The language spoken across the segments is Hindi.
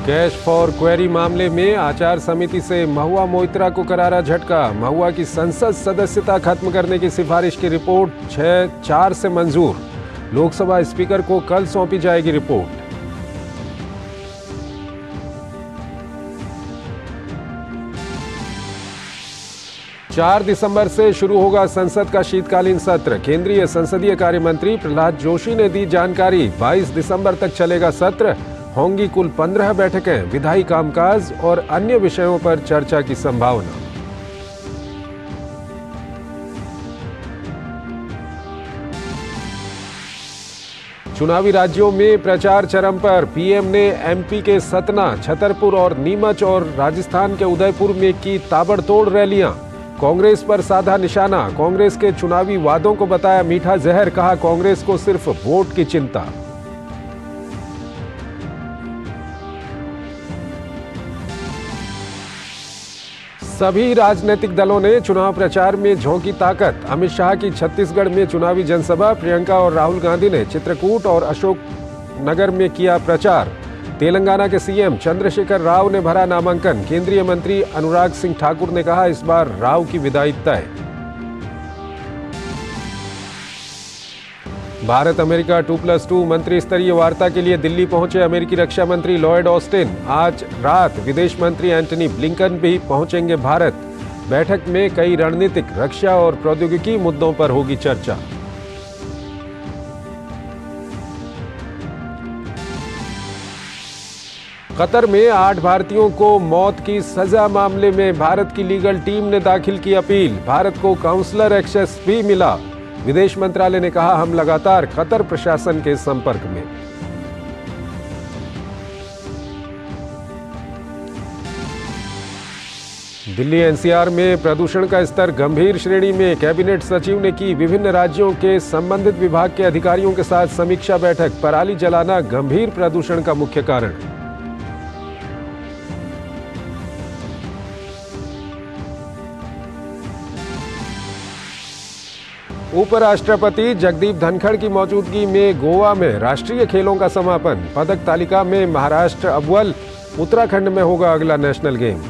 कैश फॉर क्वेरी मामले में आचार समिति से महुआ मोइत्रा को करारा झटका। महुआ की संसद सदस्यता खत्म करने की सिफारिश की रिपोर्ट 6-4 से मंजूर। लोकसभा स्पीकर को कल सौंपी जाएगी रिपोर्ट। चार दिसंबर से शुरू होगा संसद का शीतकालीन सत्र। केंद्रीय संसदीय कार्य मंत्री प्रहलाद जोशी ने दी जानकारी। 22 दिसंबर तक चलेगा सत्र। होंगी कुल 15 बैठकें। विधायी कामकाज और अन्य विषयों पर चर्चा की संभावना। चुनावी राज्यों में प्रचार चरम पर। पीएम ने एमपी के सतना, छतरपुर और नीमच और राजस्थान के उदयपुर में की ताबड़तोड़ रैलियां। कांग्रेस पर साधा निशाना। कांग्रेस के चुनावी वादों को बताया मीठा जहर। कहा कांग्रेस को सिर्फ वोट की चिंता। सभी राजनीतिक दलों ने चुनाव प्रचार में झोंकी ताकत। अमित शाह की छत्तीसगढ़ में चुनावी जनसभा। प्रियंका और राहुल गांधी ने चित्रकूट और अशोकनगर में किया प्रचार। तेलंगाना के सीएम चंद्रशेखर राव ने भरा नामांकन। केंद्रीय मंत्री अनुराग सिंह ठाकुर ने कहा इस बार राव की विदाई तय। भारत अमेरिका 2+2 मंत्री स्तरीय वार्ता के लिए दिल्ली पहुंचे अमेरिकी रक्षा मंत्री लॉयड ऑस्टिन। आज रात विदेश मंत्री एंटनी ब्लिंकन भी पहुंचेंगे भारत। बैठक में कई रणनीतिक, रक्षा और प्रौद्योगिकी मुद्दों पर होगी चर्चा। कतर में 8 भारतीयों को मौत की सजा मामले में भारत की लीगल टीम ने दाखिल की अपील। भारत को काउंसलर एक्सेस भी मिला। विदेश मंत्रालय ने कहा हम लगातार कतर प्रशासन के संपर्क में। दिल्ली एनसीआर में प्रदूषण का स्तर गंभीर श्रेणी में। कैबिनेट सचिव ने की विभिन्न राज्यों के संबंधित विभाग के अधिकारियों के साथ समीक्षा बैठक। पराली जलाना गंभीर प्रदूषण का मुख्य कारण। उपराष्ट्रपति जगदीप धनखड़ की मौजूदगी में गोवा में राष्ट्रीय खेलों का समापन। पदक तालिका में महाराष्ट्र अव्वल। उत्तराखंड में होगा अगला नेशनल गेम।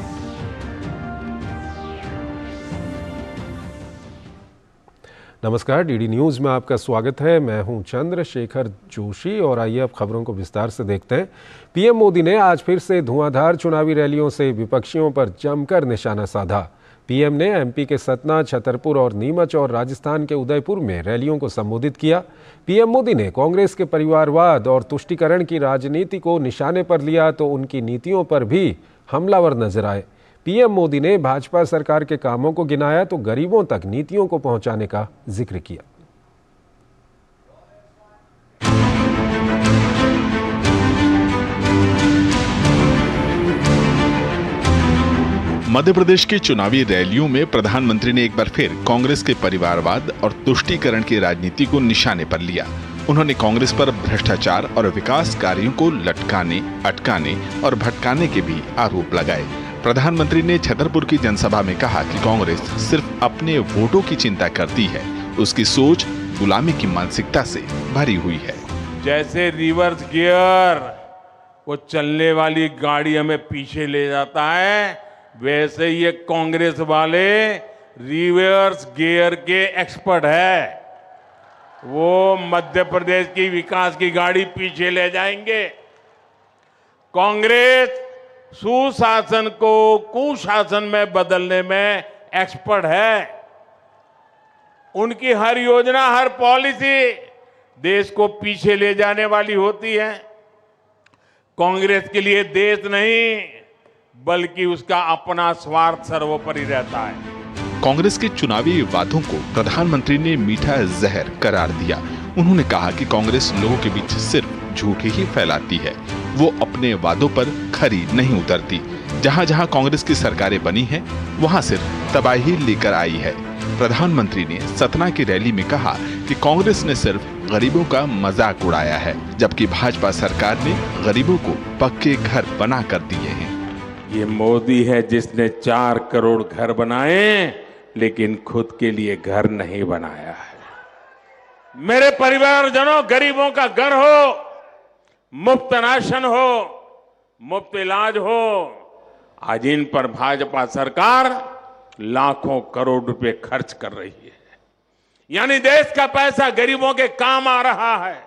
नमस्कार, डीडी न्यूज में आपका स्वागत है। मैं हूं चंद्रशेखर जोशी और आइए अब खबरों को विस्तार से देखते हैं। पीएम मोदी ने आज फिर से धुआंधार चुनावी रैलियों से विपक्षियों पर जमकर निशाना साधा। पीएम ने एमपी के सतना, छतरपुर और नीमच और राजस्थान के उदयपुर में रैलियों को संबोधित किया। पीएम मोदी ने कांग्रेस के परिवारवाद और तुष्टीकरण की राजनीति को निशाने पर लिया तो उनकी नीतियों पर भी हमलावर नजर आए। पीएम मोदी ने भाजपा सरकार के कामों को गिनाया तो गरीबों तक नीतियों को पहुंचाने का जिक्र किया। मध्य प्रदेश की चुनावी रैलियों में प्रधानमंत्री ने एक बार फिर कांग्रेस के परिवारवाद और तुष्टीकरण की राजनीति को निशाने पर लिया। उन्होंने कांग्रेस पर भ्रष्टाचार और विकास कार्यों को लटकाने, अटकाने और भटकाने के भी आरोप लगाए। प्रधानमंत्री ने छतरपुर की जनसभा में कहा कि कांग्रेस सिर्फ अपने वोटों की चिंता करती है। उसकी सोच गुलामी की मानसिकता से भरी हुई है। जैसे रिवर्स गियर वो चलने वाली गाड़ी हमें पीछे ले जाता है, वैसे ये कांग्रेस वाले रिवर्स गियर के एक्सपर्ट है। वो मध्य प्रदेश की विकास की गाड़ी पीछे ले जाएंगे। कांग्रेस सुशासन को कुशासन में बदलने में एक्सपर्ट है। उनकी हर योजना, हर पॉलिसी देश को पीछे ले जाने वाली होती है। कांग्रेस के लिए देश नहीं बल्कि उसका अपना स्वार्थ सर्वोपरि रहता है। कांग्रेस के चुनावी वादों को प्रधानमंत्री ने मीठा जहर करार दिया। उन्होंने कहा कि कांग्रेस लोगों के बीच सिर्फ झूठ ही फैलाती है। वो अपने वादों पर खरी नहीं उतरती। जहां जहां कांग्रेस की सरकारें बनी हैं, वहां सिर्फ तबाही लेकर आई है। प्रधानमंत्री ने सतना की रैली में कहा कि कांग्रेस ने सिर्फ गरीबों का मजाक उड़ाया है, जबकि भाजपा सरकार ने गरीबों को पक्के घर बना कर दिए हैं। ये मोदी है जिसने 4 करोड़ घर बनाए लेकिन खुद के लिए घर नहीं बनाया है। मेरे परिवारजनों, गरीबों का घर हो, मुफ्त राशन हो, मुफ्त इलाज हो, आज इन पर भाजपा सरकार लाखों करोड़ रुपए खर्च कर रही है। यानी देश का पैसा गरीबों के काम आ रहा है।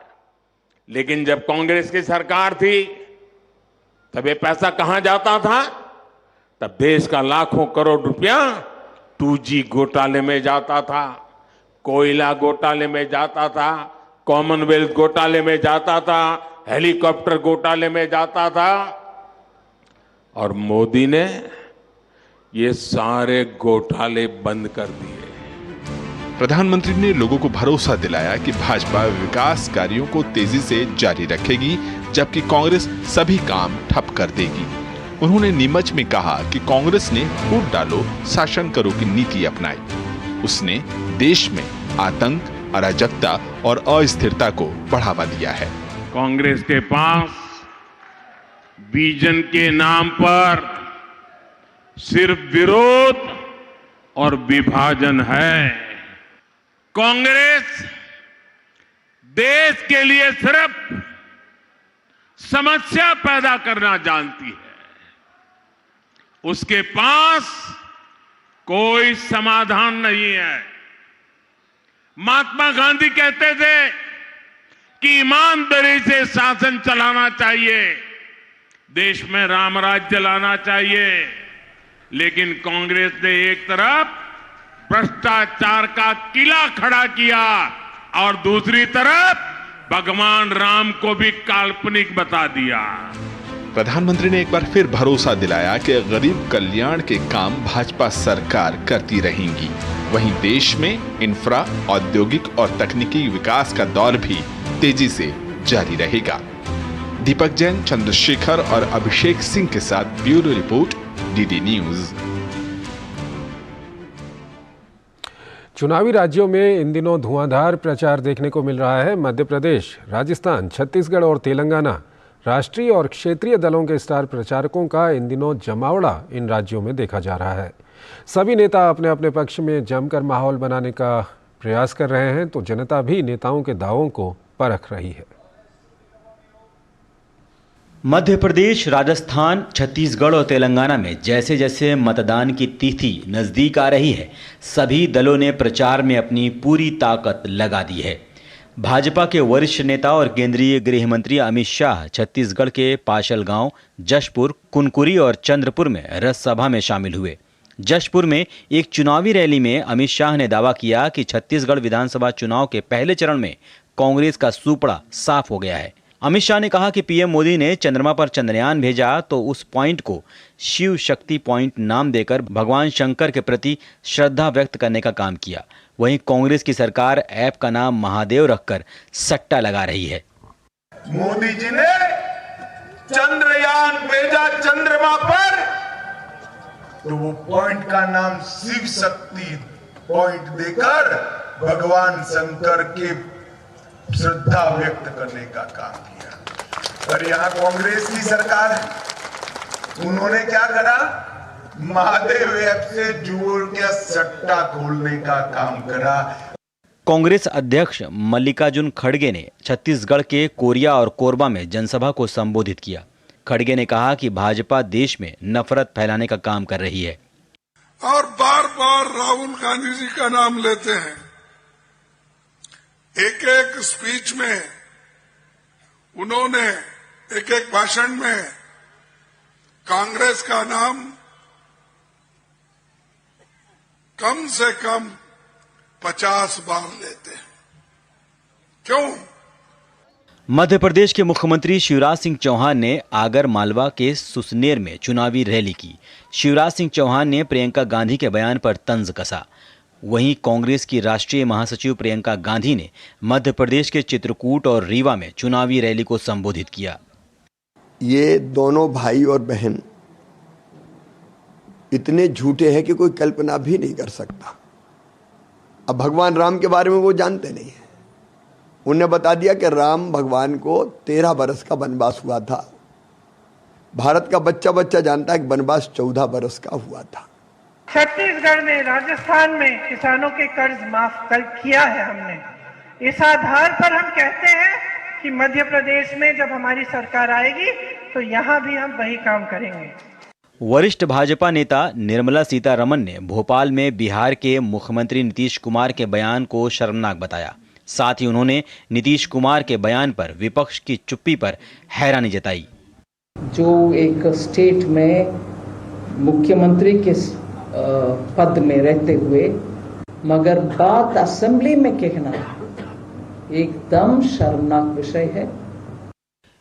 लेकिन जब कांग्रेस की सरकार थी तब ये पैसा कहां जाता था? तब देश का लाखों करोड़ रुपया 2G घोटाले में जाता था, कोयला घोटाले में जाता था, कॉमनवेल्थ घोटाले में जाता था, हेलीकॉप्टर घोटाले में जाता था। और मोदी ने ये सारे घोटाले बंद कर दिए। प्रधानमंत्री ने लोगों को भरोसा दिलाया कि भाजपा विकास कार्यों को तेजी से जारी रखेगी, जबकि कांग्रेस सभी काम ठप कर देगी। उन्होंने नीमच में कहा कि कांग्रेस ने फूट डालो शासन करो की नीति अपनाई। उसने देश में आतंक, अराजकता और अस्थिरता को बढ़ावा दिया है। कांग्रेस के पास विजन के नाम पर सिर्फ विरोध और विभाजन है। कांग्रेस देश के लिए सिर्फ समस्या पैदा करना जानती है। उसके पास कोई समाधान नहीं है। महात्मा गांधी कहते थे कि ईमानदारी से शासन चलाना चाहिए, देश में रामराज्य लाना चाहिए। लेकिन कांग्रेस ने एक तरफ भ्रष्टाचार का किला खड़ा किया और दूसरी तरफ भगवान राम को भी काल्पनिक बता दिया। प्रधानमंत्री ने एक बार फिर भरोसा दिलाया कि गरीब कल्याण के काम भाजपा सरकार करती रहेंगी। वहीं देश में इंफ्रा, औद्योगिक और तकनीकी विकास का दौर भी तेजी से जारी रहेगा। दीपक जैन, चंद्रशेखर और अभिषेक सिंह के साथ ब्यूरो रिपोर्ट, डीडी न्यूज। चुनावी राज्यों में इन दिनों धुआंधार प्रचार देखने को मिल रहा है। मध्य प्रदेश, राजस्थान, छत्तीसगढ़ और तेलंगाना राष्ट्रीय और क्षेत्रीय दलों के स्टार प्रचारकों का इन दिनों जमावड़ा इन राज्यों में देखा जा रहा है। सभी नेता अपने अपने पक्ष में जमकर माहौल बनाने का प्रयास कर रहे हैं, तो जनता भी नेताओं के दावों को परख रही है। मध्य प्रदेश, राजस्थान, छत्तीसगढ़ और तेलंगाना में जैसे जैसे मतदान की तिथि नजदीक आ रही है, सभी दलों ने प्रचार में अपनी पूरी ताकत लगा दी है। भाजपा के वरिष्ठ नेता और केंद्रीय गृह मंत्री अमित शाह छत्तीसगढ़ के पाशलगांव, जशपुर, कुनकुरी और चंद्रपुर में रथ सभा में शामिल हुए। जशपुर में एक चुनावी रैली में अमित शाह ने दावा किया कि छत्तीसगढ़ विधानसभा चुनाव के पहले चरण में कांग्रेस का सूपड़ा साफ हो गया है। अमित शाह ने कहा कि पीएम मोदी ने चंद्रमा पर चंद्रयान भेजा तो उस पॉइंट को शिव शक्ति पॉइंट नाम देकर भगवान शंकर के प्रति श्रद्धा व्यक्त करने का काम किया। वहीं कांग्रेस की सरकार ऐप का नाम महादेव रखकर सट्टा लगा रही है। मोदी जी ने चंद्रयान भेजा चंद्रमा पर, तो वो पॉइंट का नाम शिव शक्ति पॉइंट देकर भगवान शंकर के श्रद्धा व्यक्त करने का काम किया। और यहां कांग्रेस की सरकार है, उन्होंने क्या करा? महादेव ऐप से जोड़ के सट्टा खोलने का काम करा। कांग्रेस अध्यक्ष मल्लिकार्जुन खड़गे ने छत्तीसगढ़ के कोरिया और कोरबा में जनसभा को संबोधित किया। खड़गे ने कहा कि भाजपा देश में नफरत फैलाने का काम कर रही है और बार बार राहुल गांधी जी का नाम लेते हैं। एक एक स्पीच में उन्होंने, एक एक भाषण में कांग्रेस का नाम कम से कम 50 बार लेते हैं। क्यों? मध्य प्रदेश के मुख्यमंत्री शिवराज सिंह चौहान ने आगर मालवा के सुसनेर में चुनावी रैली की। शिवराज सिंह चौहान ने प्रियंका गांधी के बयान पर तंज कसा। वहीं कांग्रेस की राष्ट्रीय महासचिव प्रियंका गांधी ने मध्य प्रदेश के चित्रकूट और रीवा में चुनावी रैली को संबोधित किया। ये दोनों भाई और बहन इतने झूठे हैं कि कोई कल्पना भी नहीं कर सकता। अब भगवान राम के बारे में वो जानते नहीं है। उन्हें बता दिया कि राम भगवान को 13 बरस का वनवास हुआ था। भारत का बच्चा बच्चा जानता है कि वनवास 14 बरस का हुआ था। छत्तीसगढ़ में, राजस्थान में किसानों के कर्ज माफ किया है हमने। इस आधार पर हम कहते हैं कि मध्य प्रदेश में जब हमारी सरकार आएगी तो यहाँ भी हम वही काम करेंगे। वरिष्ठ भाजपा नेता निर्मला सीतारमण ने भोपाल में बिहार के मुख्यमंत्री नीतीश कुमार के बयान को शर्मनाक बताया। साथ ही उन्होंने नीतीश कुमार के बयान पर विपक्ष की चुप्पी पर हैरानी जताई। जो एक स्टेट में मुख्यमंत्री के पद में रहते हुए मगर बात असेंबली में कहना एकदम शर्मनाक विषय है।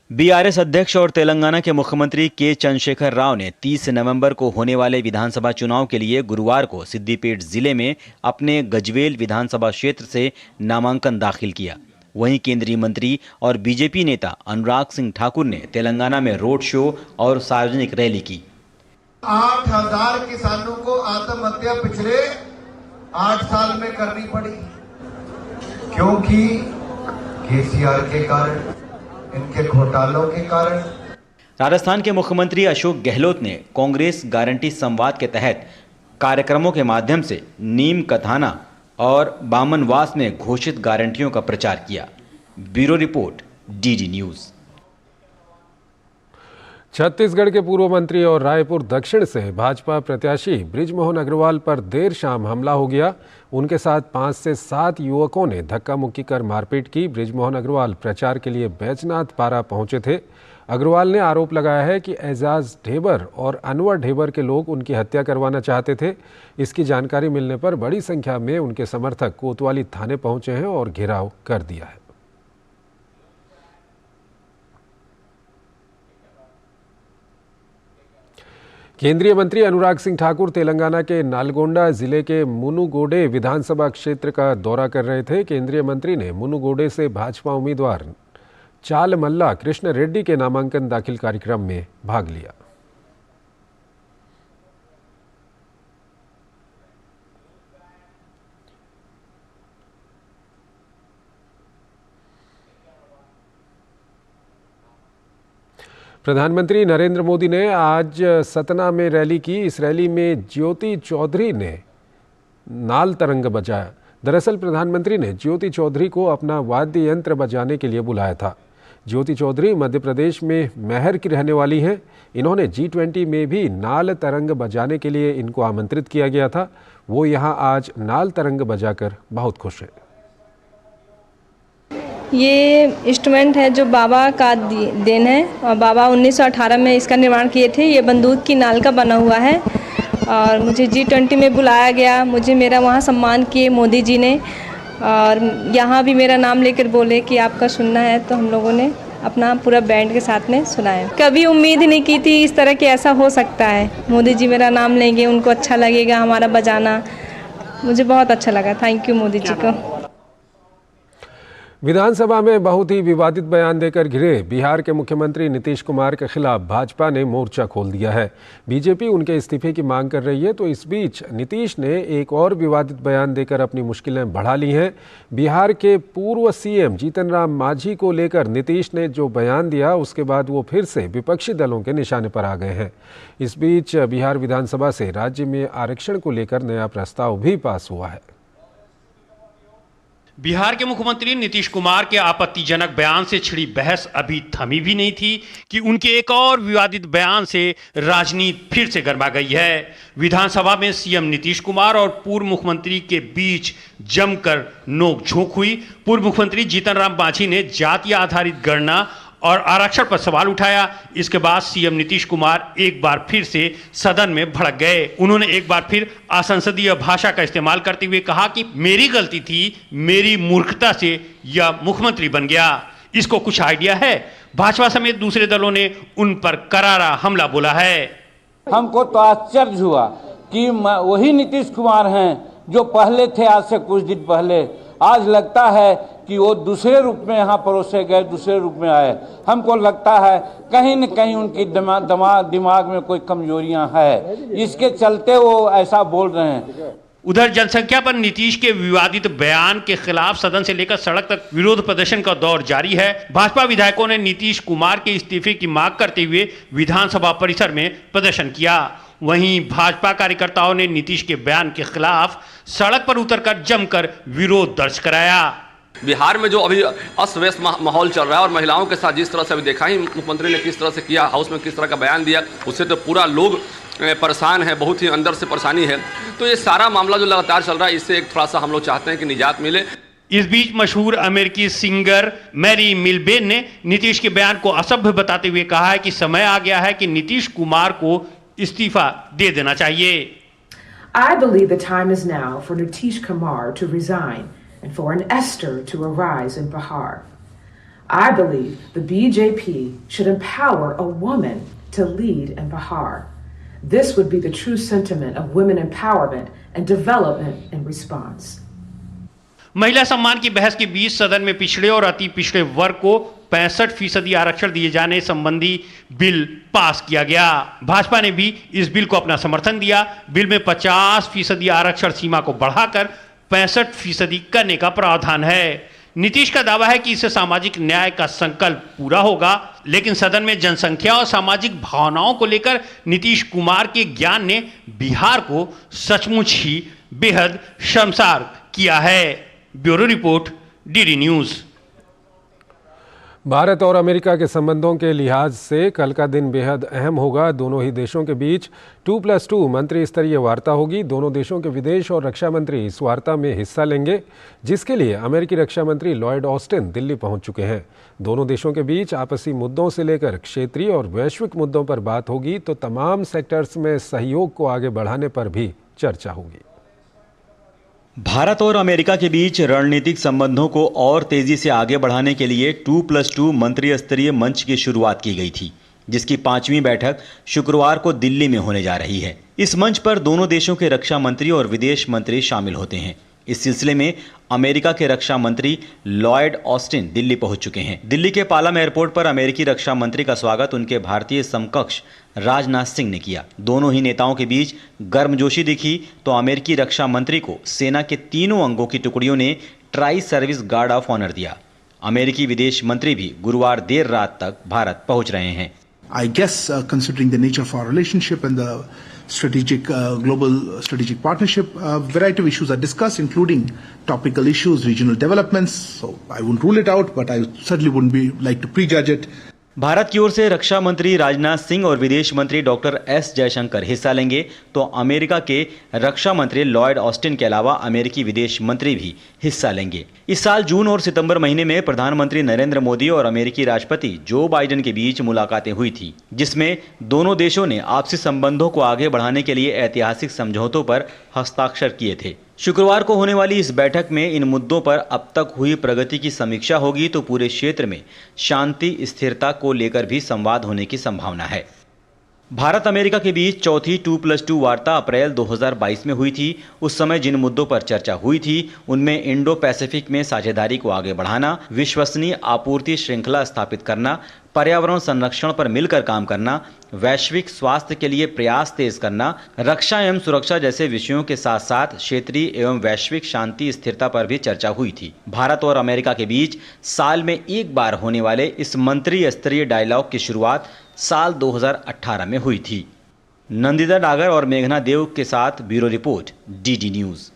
बीआरएस अध्यक्ष और तेलंगाना के मुख्यमंत्री के चंद्रशेखर राव ने 30 नवंबर को होने वाले विधानसभा चुनाव के लिए गुरुवार को सिद्दीपेट जिले में अपने गजवेल विधानसभा क्षेत्र से नामांकन दाखिल किया। वहीं केंद्रीय मंत्री और बीजेपी नेता अनुराग सिंह ठाकुर ने तेलंगाना में रोड शो और सार्वजनिक रैली की। 8,000 किसानों को आत्महत्या पिछले 8 साल में करनी पड़ी, क्योंकि केसीआर के कारण, इनके घोटालों के कारण। राजस्थान के मुख्यमंत्री अशोक गहलोत ने कांग्रेस गारंटी संवाद के तहत कार्यक्रमों के माध्यम से नीम कथाना और बामनवास में घोषित गारंटियों का प्रचार किया। Bureau report, DD news. Chhattisgarh के पूर्व मंत्री और रायपुर दक्षिण से भाजपा प्रत्याशी बृजमोहन अग्रवाल पर देर शाम हमला हो गया। उनके साथ 5 से 7 युवकों ने धक्का मुक्की कर मारपीट की। बृजमोहन अग्रवाल प्रचार के लिए बैजनाथ पारा पहुंचे थे। अग्रवाल ने आरोप लगाया है कि एजाज ढेबर और अनवर ढेबर के लोग उनकी हत्या करवाना चाहते थे। इसकी जानकारी मिलने पर बड़ी संख्या में उनके समर्थक कोतवाली थाने पहुंचे हैं और घेराव कर दिया है। केंद्रीय मंत्री अनुराग सिंह ठाकुर तेलंगाना के नालगोंडा जिले के मुनुगोडे विधानसभा क्षेत्र का दौरा कर रहे थे। केंद्रीय मंत्री ने मुनुगोडे से भाजपा उम्मीदवार चालमल्ला कृष्ण रेड्डी के नामांकन दाखिल कार्यक्रम में भाग लिया। प्रधानमंत्री नरेंद्र मोदी ने आज सतना में रैली की। इस रैली में ज्योति चौधरी ने नाल तरंग बजाया। दरअसल प्रधानमंत्री ने ज्योति चौधरी को अपना वाद्य यंत्र बजाने के लिए बुलाया था। ज्योति चौधरी मध्य प्रदेश में मैहर की रहने वाली हैं। इन्होंने G20 में भी नाल तरंग बजाने के लिए इनको आमंत्रित किया गया था। वो यहां आज नाल तरंग बजाकर बहुत खुश हैं। ये इंस्ट्रूमेंट है जो बाबा का देन है और बाबा 1918 में इसका निर्माण किए थे। ये बंदूक की नाल का बना हुआ है और मुझे G20 में बुलाया गया। मुझे मेरा वहाँ सम्मान किए मोदी जी ने और यहाँ भी मेरा नाम लेकर बोले कि आपका सुनना है, तो हम लोगों ने अपना पूरा बैंड के साथ में सुनाया। कभी उम्मीद नहीं की थी इस तरह कि ऐसा हो सकता है। मोदी जी मेरा नाम लेंगे, उनको अच्छा लगेगा हमारा बजाना। मुझे बहुत अच्छा लगा। थैंक यू मोदी जी को। विधानसभा में बहुत ही विवादित बयान देकर घिरे बिहार के मुख्यमंत्री नीतीश कुमार के खिलाफ भाजपा ने मोर्चा खोल दिया है। बीजेपी उनके इस्तीफे की मांग कर रही है, तो इस बीच नीतीश ने एक और विवादित बयान देकर अपनी मुश्किलें बढ़ा ली हैं। बिहार के पूर्व सीएम जीतन राम मांझी को लेकर नीतीश ने जो बयान दिया, उसके बाद वो फिर से विपक्षी दलों के निशाने पर आ गए हैं। इस बीच बिहार विधानसभा से राज्य में आरक्षण को लेकर नया प्रस्ताव भी पास हुआ है। बिहार के मुख्यमंत्री नीतीश कुमार के आपत्तिजनक बयान से छिड़ी बहस अभी थमी भी नहीं थी कि उनके एक और विवादित बयान से राजनीति फिर से गर्मा गई है। विधानसभा में सीएम नीतीश कुमार और पूर्व मुख्यमंत्री के बीच जमकर नोकझोंक हुई। पूर्व मुख्यमंत्री जीतन राम मांझी ने जाति आधारित गणना और आरक्षण पर सवाल उठाया। इसके बाद सीएम नीतीश कुमार एक बार फिर से सदन में भड़क गए। उन्होंने एक बार फिर असंसदीय भाषा का इस्तेमाल करते हुए कहा कि मेरी गलती थी, मेरी मूर्खता से यह मुख्यमंत्री बन गया। इसको कुछ आइडिया है? भाजपा समेत दूसरे दलों ने उन पर करारा हमला बोला है। हमको तो आश्चर्य हुआ कि वही नीतीश कुमार हैं जो पहले थे, आज से कुछ दिन पहले। आज लगता है कि वो दूसरे रूप में यहाँ परोसे गए, दूसरे रूप में आए। हमको लगता है कहीं न कहीं उनकी दिमाग में कोई कमजोरियां है, इसके चलते वो ऐसा बोल रहे हैं। उधर जनसंख्या पर नीतीश के विवादित बयान के खिलाफ सदन से लेकर सड़क तक विरोध प्रदर्शन का दौर जारी है। भाजपा विधायकों ने नीतीश कुमार के इस्तीफे की मांग करते हुए विधानसभा परिसर में प्रदर्शन किया। वहीं भाजपा कार्यकर्ताओं ने नीतीश के बयान के खिलाफ सड़क पर उतरकर जमकर विरोध दर्ज कराया। बिहार में जो अभी अस्त व्यस्त माहौल चल रहा है और महिलाओं के साथ जिस तरह से अभी देखा ही मुख्यमंत्री ने किस तरह से किया, हाउस में किस तरह का बयान दिया, उससे तो पूरा लोग परेशान है, बहुत ही अंदर से परेशानी है। तो ये सारा मामला जो लगातार चल रहा है, इससे एक थोड़ा सा हम लोग चाहते हैं कि निजात मिले। इस बीच मशहूर अमेरिकी सिंगर मैरी मिलबेन ने नीतीश के बयान को असभ्य बताते हुए कहा है कि समय आ गया है कि नीतीश कुमार को इस्तीफा दे देना चाहिए। I believe the time is now for Nitish Kumar to resign and for an Esther to arise in Bihar. I believe the BJP should empower a woman to lead in Bihar. This would be the true sentiment of women empowerment and development in response. महिला सम्मान की बहस के बीच सदन में पिछड़े और अति पिछड़े वर्ग को 65% आरक्षण दिए जाने संबंधी बिल पास किया गया। भाजपा ने भी इस बिल को अपना समर्थन दिया। बिल में 50% आरक्षण सीमा को बढ़ाकर 65% करने का प्रावधान है। नीतीश का दावा है कि इससे सामाजिक न्याय का संकल्प पूरा होगा, लेकिन सदन में जनसंख्या और सामाजिक भावनाओं को लेकर नीतीश कुमार के ज्ञान ने बिहार को सचमुच ही बेहद शर्मसार किया है। Bureau report, DD news. Bharat और अमेरिका के संबंधों के लिहाज से कल का दिन बेहद अहम होगा। दोनों ही देशों के बीच 2+2 मंत्री स्तरीय वार्ता होगी। दोनों देशों के विदेश और रक्षा मंत्री इस वार्ता में हिस्सा लेंगे, जिसके लिए अमेरिकी रक्षा मंत्री लॉयड ऑस्टिन दिल्ली पहुंच चुके हैं। दोनों देशों के बीच आपसी मुद्दों से लेकर क्षेत्रीय और वैश्विक मुद्दों पर बात होगी, तो तमाम सेक्टर्स में सहयोग को आगे बढ़ाने पर भी चर्चा होगी। भारत और अमेरिका के बीच रणनीतिक संबंधों को और तेजी से आगे बढ़ाने के लिए 2+2 मंत्री स्तरीय मंच की शुरुआत की गई थी, जिसकी 5वीं बैठक शुक्रवार को दिल्ली में होने जा रही है। इस मंच पर दोनों देशों के रक्षा मंत्री और विदेश मंत्री शामिल होते हैं। इस सिलसिले में अमेरिका के रक्षा मंत्री लॉयड ऑस्टिन दिल्ली पहुंच चुके हैं। दिल्ली के पालम एयरपोर्ट पर अमेरिकी रक्षा मंत्री का स्वागत उनके भारतीय समकक्ष राजनाथ सिंह ने किया। दोनों ही नेताओं के बीच गर्मजोशी दिखी तो अमेरिकी रक्षा मंत्री को सेना के तीनों अंगों की टुकड़ियों ने tri service guard of honour दिया। अमेरिकी विदेश मंत्री भी गुरुवार देर रात तक भारत पहुंच रहे हैं। I guess considering the nature of our relationship and the strategic global strategic partnership, variety of issues are discussed, including topical issues, regional developments. So I wouldn't rule it out, but I certainly wouldn't like to prejudge it. Bharat की ओर से रक्षा मंत्री राजनाथ सिंह और विदेश मंत्री डॉक्टर एस जयशंकर हिस्सा लेंगे, तो अमेरिका के रक्षा मंत्री लॉयड ऑस्टिन के अलावा अमेरिकी विदेश मंत्री भी हिस्सा लेंगे। इस साल जून और सितंबर महीने में प्रधानमंत्री नरेंद्र मोदी और अमेरिकी राष्ट्रपति जो बाइडेन के बीच मुलाकातें हुई थी, जिसमें दोनों देशों ने आपसी संबंधों को आगे बढ़ाने के लिए ऐतिहासिक समझौतों पर हस्ताक्षर किए थे। शुक्रवार को होने वाली इस बैठक में इन मुद्दों पर अब तक हुई प्रगति की समीक्षा होगी, तो पूरे क्षेत्र में शांति स्थिरता को लेकर भी संवाद होने की संभावना है। भारत अमेरिका के बीच चौथी 2+2 वार्ता अप्रैल 2022 में हुई थी। उस समय जिन मुद्दों पर चर्चा हुई थी उनमें इंडो पैसिफिक में साझेदारी को आगे बढ़ाना, विश्वसनीय आपूर्ति श्रृंखला स्थापित करना, पर्यावरण संरक्षण पर मिलकर काम करना, वैश्विक स्वास्थ्य के लिए प्रयास तेज करना, रक्षा एवं सुरक्षा जैसे विषयों के साथ साथ क्षेत्रीय एवं वैश्विक शांति स्थिरता पर भी चर्चा हुई थी। भारत और अमेरिका के बीच साल में एक बार होने वाले इस मंत्री स्तरीय डायलॉग की शुरुआत साल 2018 में हुई थी। नंदिता डागर और मेघना देव के साथ bureau report, DD news.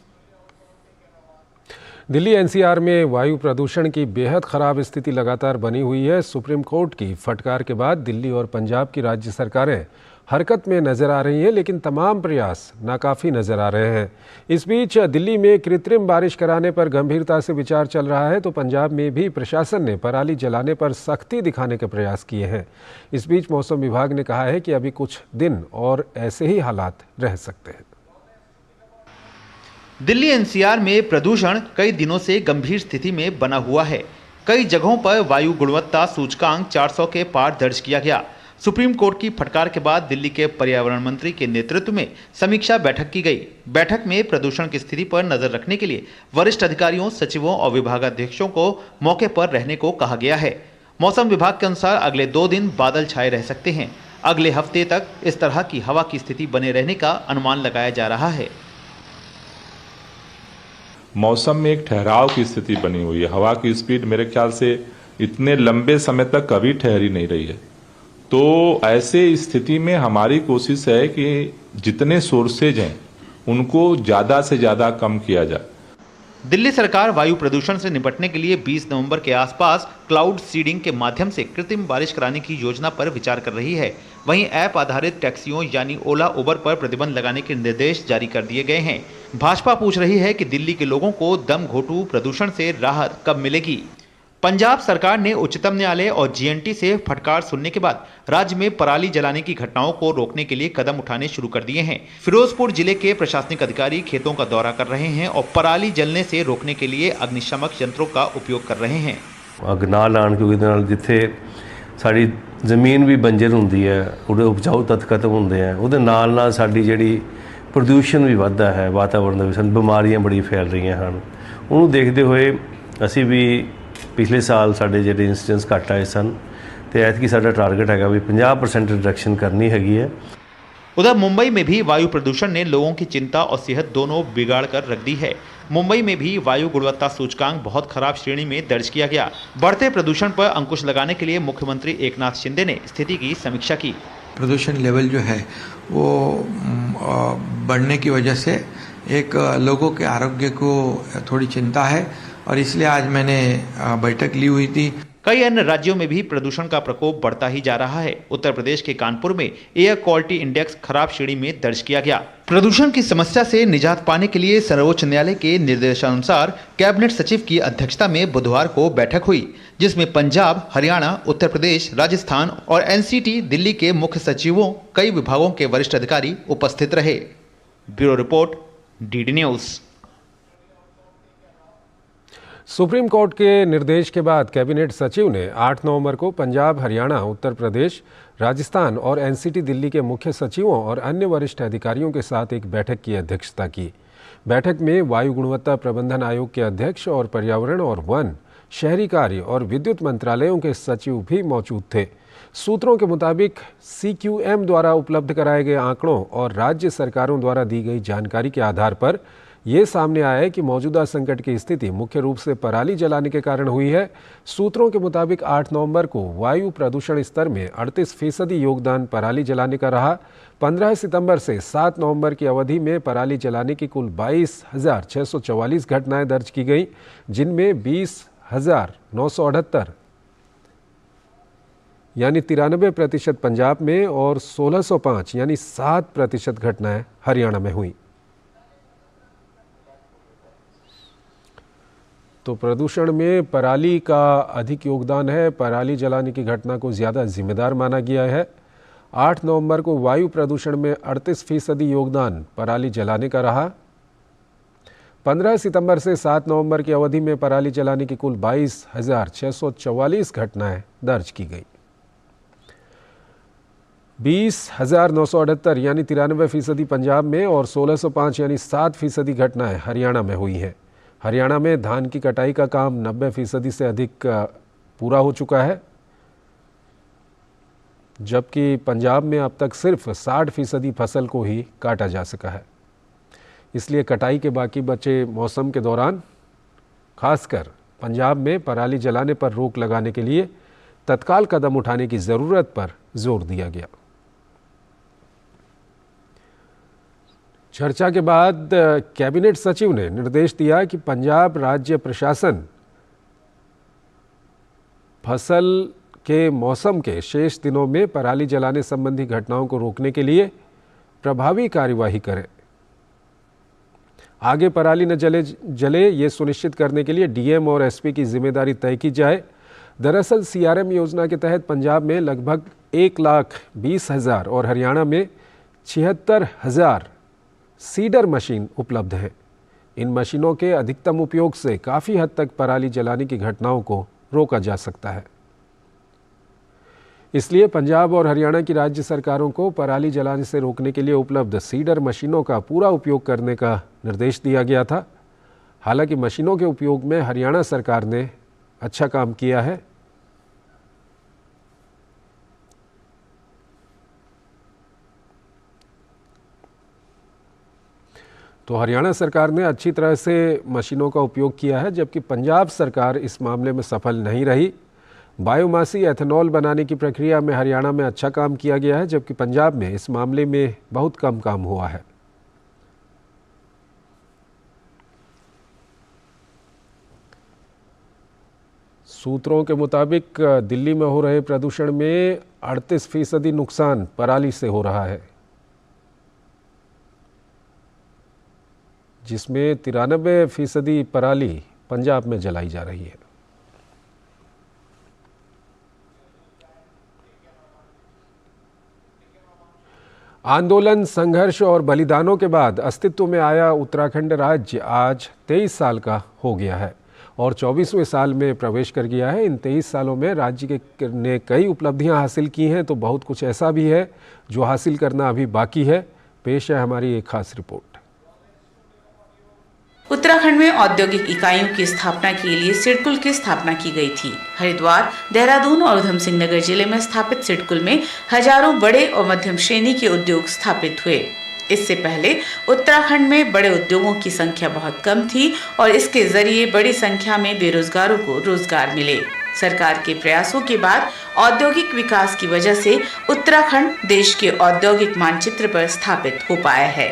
Delhi NCR में वायु प्रदूषण की बेहद खराब स्थिति लगातार बनी हुई है। सुप्रीम कोर्ट की फटकार के बाद दिल्ली और पंजाब की राज्य सरकारें हरकत में नजर आ रही हैं, लेकिन तमाम प्रयास नाकाफी नजर आ रहे हैं। इस बीच दिल्ली में कृत्रिम बारिश कराने पर गंभीरता से विचार चल रहा है, तो पंजाब में भी प्रशासन ने पराली जलाने पर सख्ती दिखाने के प्रयास किए हैं। इस बीच मौसम विभाग ने कहा है कि अभी कुछ दिन और ऐसे ही हालात रह सकते हैं। दिल्ली एनसीआर में प्रदूषण कई दिनों से गंभीर स्थिति में बना हुआ है। कई जगहों पर वायु गुणवत्ता सूचकांक 400 के पार दर्ज किया गया। सुप्रीम कोर्ट की फटकार के बाद दिल्ली के पर्यावरण मंत्री के नेतृत्व में समीक्षा बैठक की गई। बैठक में प्रदूषण की स्थिति पर नजर रखने के लिए वरिष्ठ अधिकारियों, सचिवों और विभागाध्यक्षों को मौके पर रहने को कहा गया है। मौसम विभाग के अनुसार अगले 2 दिन बादल छाए रह सकते हैं। अगले हफ्ते तक इस तरह की हवा की स्थिति बने रहने का अनुमान लगाया जा रहा है। मौसम में एक ठहराव की स्थिति बनी हुई है। हवा की स्पीड मेरे ख्याल से इतने लंबे समय तक कभी ठहरी नहीं रही है। तो ऐसे स्थिति में हमारी कोशिश है कि जितने सोर्सेज हैं उनको ज़्यादा से ज़्यादा कम किया जाए। दिल्ली सरकार वायु प्रदूषण से निपटने के लिए 20 नवंबर के आसपास क्लाउड सीडिंग के माध्यम से कृत्रिम बारिश कराने की योजना पर विचार कर रही है। वहीं ऐप आधारित टैक्सियों यानी ओला उबर पर प्रतिबंध लगाने के निर्देश जारी कर दिए गए हैं। भाजपा पूछ रही है कि दिल्ली के लोगों को दम घोंटू प्रदूषण से राहत कब मिलेगी। पंजाब सरकार ने उच्चतम न्यायालय और जीएनटी से फटकार सुनने के बाद राज्य में पराली जलाने की घटनाओं को रोकने के लिए कदम उठाने शुरू कर दिए हैं। फिरोजपुर जिले के प्रशासनिक अधिकारी खेतों का दौरा कर रहे हैं और पराली जलने से रोकने के लिए अग्निशमक यंत्रों का उपयोग कर रहे हैं। अग ना लाण क्योंकि जिथे साड़ी जमीन भी बंजर होंदी है, उहदे उपजाऊ तत्त खत्म होंदे हैं, उहदे नाल नाल साडी जिहड़ी प्रदूषण भी वधदा है, वातावरण दे विच बीमारियां बड़ी फैल रही हैं। उहनूं देखदे होए असीं भी पिछले साल साढ़े जो इंसिडेंस घट आए सन, तो ऐतकी साडा टारगेट है भी 50% रिडक्शन करनी हैगी है। उधर मुंबई में भी वायु प्रदूषण ने लोगों की चिंता और सेहत दोनों बिगाड़ कर रख दी है। मुंबई में भी वायु गुणवत्ता सूचकांक बहुत खराब श्रेणी में दर्ज किया गया। बढ़ते प्रदूषण पर अंकुश लगाने के लिए मुख्यमंत्री एकनाथ शिंदे ने स्थिति की समीक्षा की। प्रदूषण लेवल जो है वो बढ़ने की वजह से एक लोगों के आरोग्य को थोड़ी चिंता है और इसलिए आज मैंने बैठक ली हुई थी। कई अन्य राज्यों में भी प्रदूषण का प्रकोप बढ़ता ही जा रहा है। उत्तर प्रदेश के कानपुर में एयर क्वालिटी इंडेक्स खराब श्रेणी में दर्ज किया गया। प्रदूषण की समस्या से निजात पाने के लिए सर्वोच्च न्यायालय के निर्देशानुसार कैबिनेट सचिव की अध्यक्षता में बुधवार को बैठक हुई, जिसमें पंजाब, हरियाणा, उत्तर प्रदेश, राजस्थान और एनसीटी दिल्ली के मुख्य सचिवों, कई विभागों के वरिष्ठ अधिकारी उपस्थित रहे। Bureau report, DD news. Supreme court के निर्देश के बाद कैबिनेट सचिव ने 8 नवंबर को पंजाब, हरियाणा, उत्तर प्रदेश, राजस्थान और एनसीटी दिल्ली के मुख्य सचिवों और अन्य वरिष्ठ अधिकारियों के साथ एक बैठक की अध्यक्षता की। बैठक में वायु गुणवत्ता प्रबंधन आयोग के अध्यक्ष और पर्यावरण और वन, शहरी कार्य और विद्युत मंत्रालयों के सचिव भी मौजूद थे। सूत्रों के मुताबिक CQM द्वारा उपलब्ध कराए गए आंकड़ों और राज्य सरकारों द्वारा दी गई जानकारी के आधार पर ये सामने आया है कि मौजूदा संकट की स्थिति मुख्य रूप से पराली जलाने के कारण हुई है। सूत्रों के मुताबिक 8 नवंबर को वायु प्रदूषण स्तर में 38% योगदान पराली जलाने का रहा। 15 सितंबर से 7 नवंबर की अवधि में पराली जलाने की कुल 22,644 घटनाएं दर्ज की गई, जिनमें 20,978 यानी 93% पंजाब में और 1605 यानी 7% घटनाएं हरियाणा में हुई। तो प्रदूषण में पराली का अधिक योगदान है। पराली जलाने की घटना को ज़्यादा जिम्मेदार माना गया है। 8 नवंबर को वायु प्रदूषण में 38% योगदान पराली जलाने का रहा। 15 सितंबर से 7 नवंबर की अवधि में पराली जलाने की कुल 22,644 घटनाएं दर्ज की गई। 20,978 यानी 93% पंजाब में और 1605 यानी 7% घटनाएं हरियाणा में हुई हैं। हरियाणा में धान की कटाई का काम 90% से अधिक पूरा हो चुका है, जबकि पंजाब में अब तक सिर्फ 60% फसल को ही काटा जा सका है। इसलिए कटाई के बाकी बचे मौसम के दौरान खासकर पंजाब में पराली जलाने पर रोक लगाने के लिए तत्काल कदम उठाने की ज़रूरत पर जोर दिया गया। चर्चा के बाद कैबिनेट सचिव ने निर्देश दिया कि पंजाब राज्य प्रशासन फसल के मौसम के शेष दिनों में पराली जलाने संबंधी घटनाओं को रोकने के लिए प्रभावी कार्यवाही करे। आगे पराली न जले ये सुनिश्चित करने के लिए डीएम और एसपी की जिम्मेदारी तय की जाए। दरअसल सीआरएम योजना के तहत पंजाब में लगभग 1,20,000 और हरियाणा में 76,000 सीडर मशीन उपलब्ध है। इन मशीनों के अधिकतम उपयोग से काफ़ी हद तक पराली जलाने की घटनाओं को रोका जा सकता है। इसलिए पंजाब और हरियाणा की राज्य सरकारों को पराली जलाने से रोकने के लिए उपलब्ध सीडर मशीनों का पूरा उपयोग करने का निर्देश दिया गया था। हालांकि मशीनों के उपयोग में हरियाणा सरकार ने अच्छा काम किया है। तो हरियाणा सरकार ने अच्छी तरह से मशीनों का उपयोग किया है, जबकि पंजाब सरकार इस मामले में सफल नहीं रही। बायोमासी एथेनॉल बनाने की प्रक्रिया में हरियाणा में अच्छा काम किया गया है, जबकि पंजाब में इस मामले में बहुत कम काम हुआ है। सूत्रों के मुताबिक दिल्ली में हो रहे प्रदूषण में 38% नुकसान पराली से हो रहा है, जिसमें 93% पराली पंजाब में जलाई जा रही है। आंदोलन, संघर्ष और बलिदानों के बाद अस्तित्व में आया उत्तराखंड राज्य आज 23 साल का हो गया है और 24वें साल में प्रवेश कर गया है। इन 23 सालों में राज्य ने कई उपलब्धियां हासिल की हैं, तो बहुत कुछ ऐसा भी है जो हासिल करना अभी बाकी है। पेश है हमारी एक खास रिपोर्ट। उत्तराखंड में औद्योगिक इकाइयों की स्थापना के लिए सिडकुल की स्थापना की गई थी। हरिद्वार, देहरादून और उधम सिंह नगर जिले में स्थापित सिडकुल में हजारों बड़े और मध्यम श्रेणी के उद्योग स्थापित हुए। इससे पहले उत्तराखंड में बड़े उद्योगों की संख्या बहुत कम थी और इसके जरिए बड़ी संख्या में बेरोजगारों को रोजगार मिले। सरकार के प्रयासों के बाद औद्योगिक विकास की वजह से उत्तराखंड देश के औद्योगिक मानचित्र पर स्थापित हो पाया है।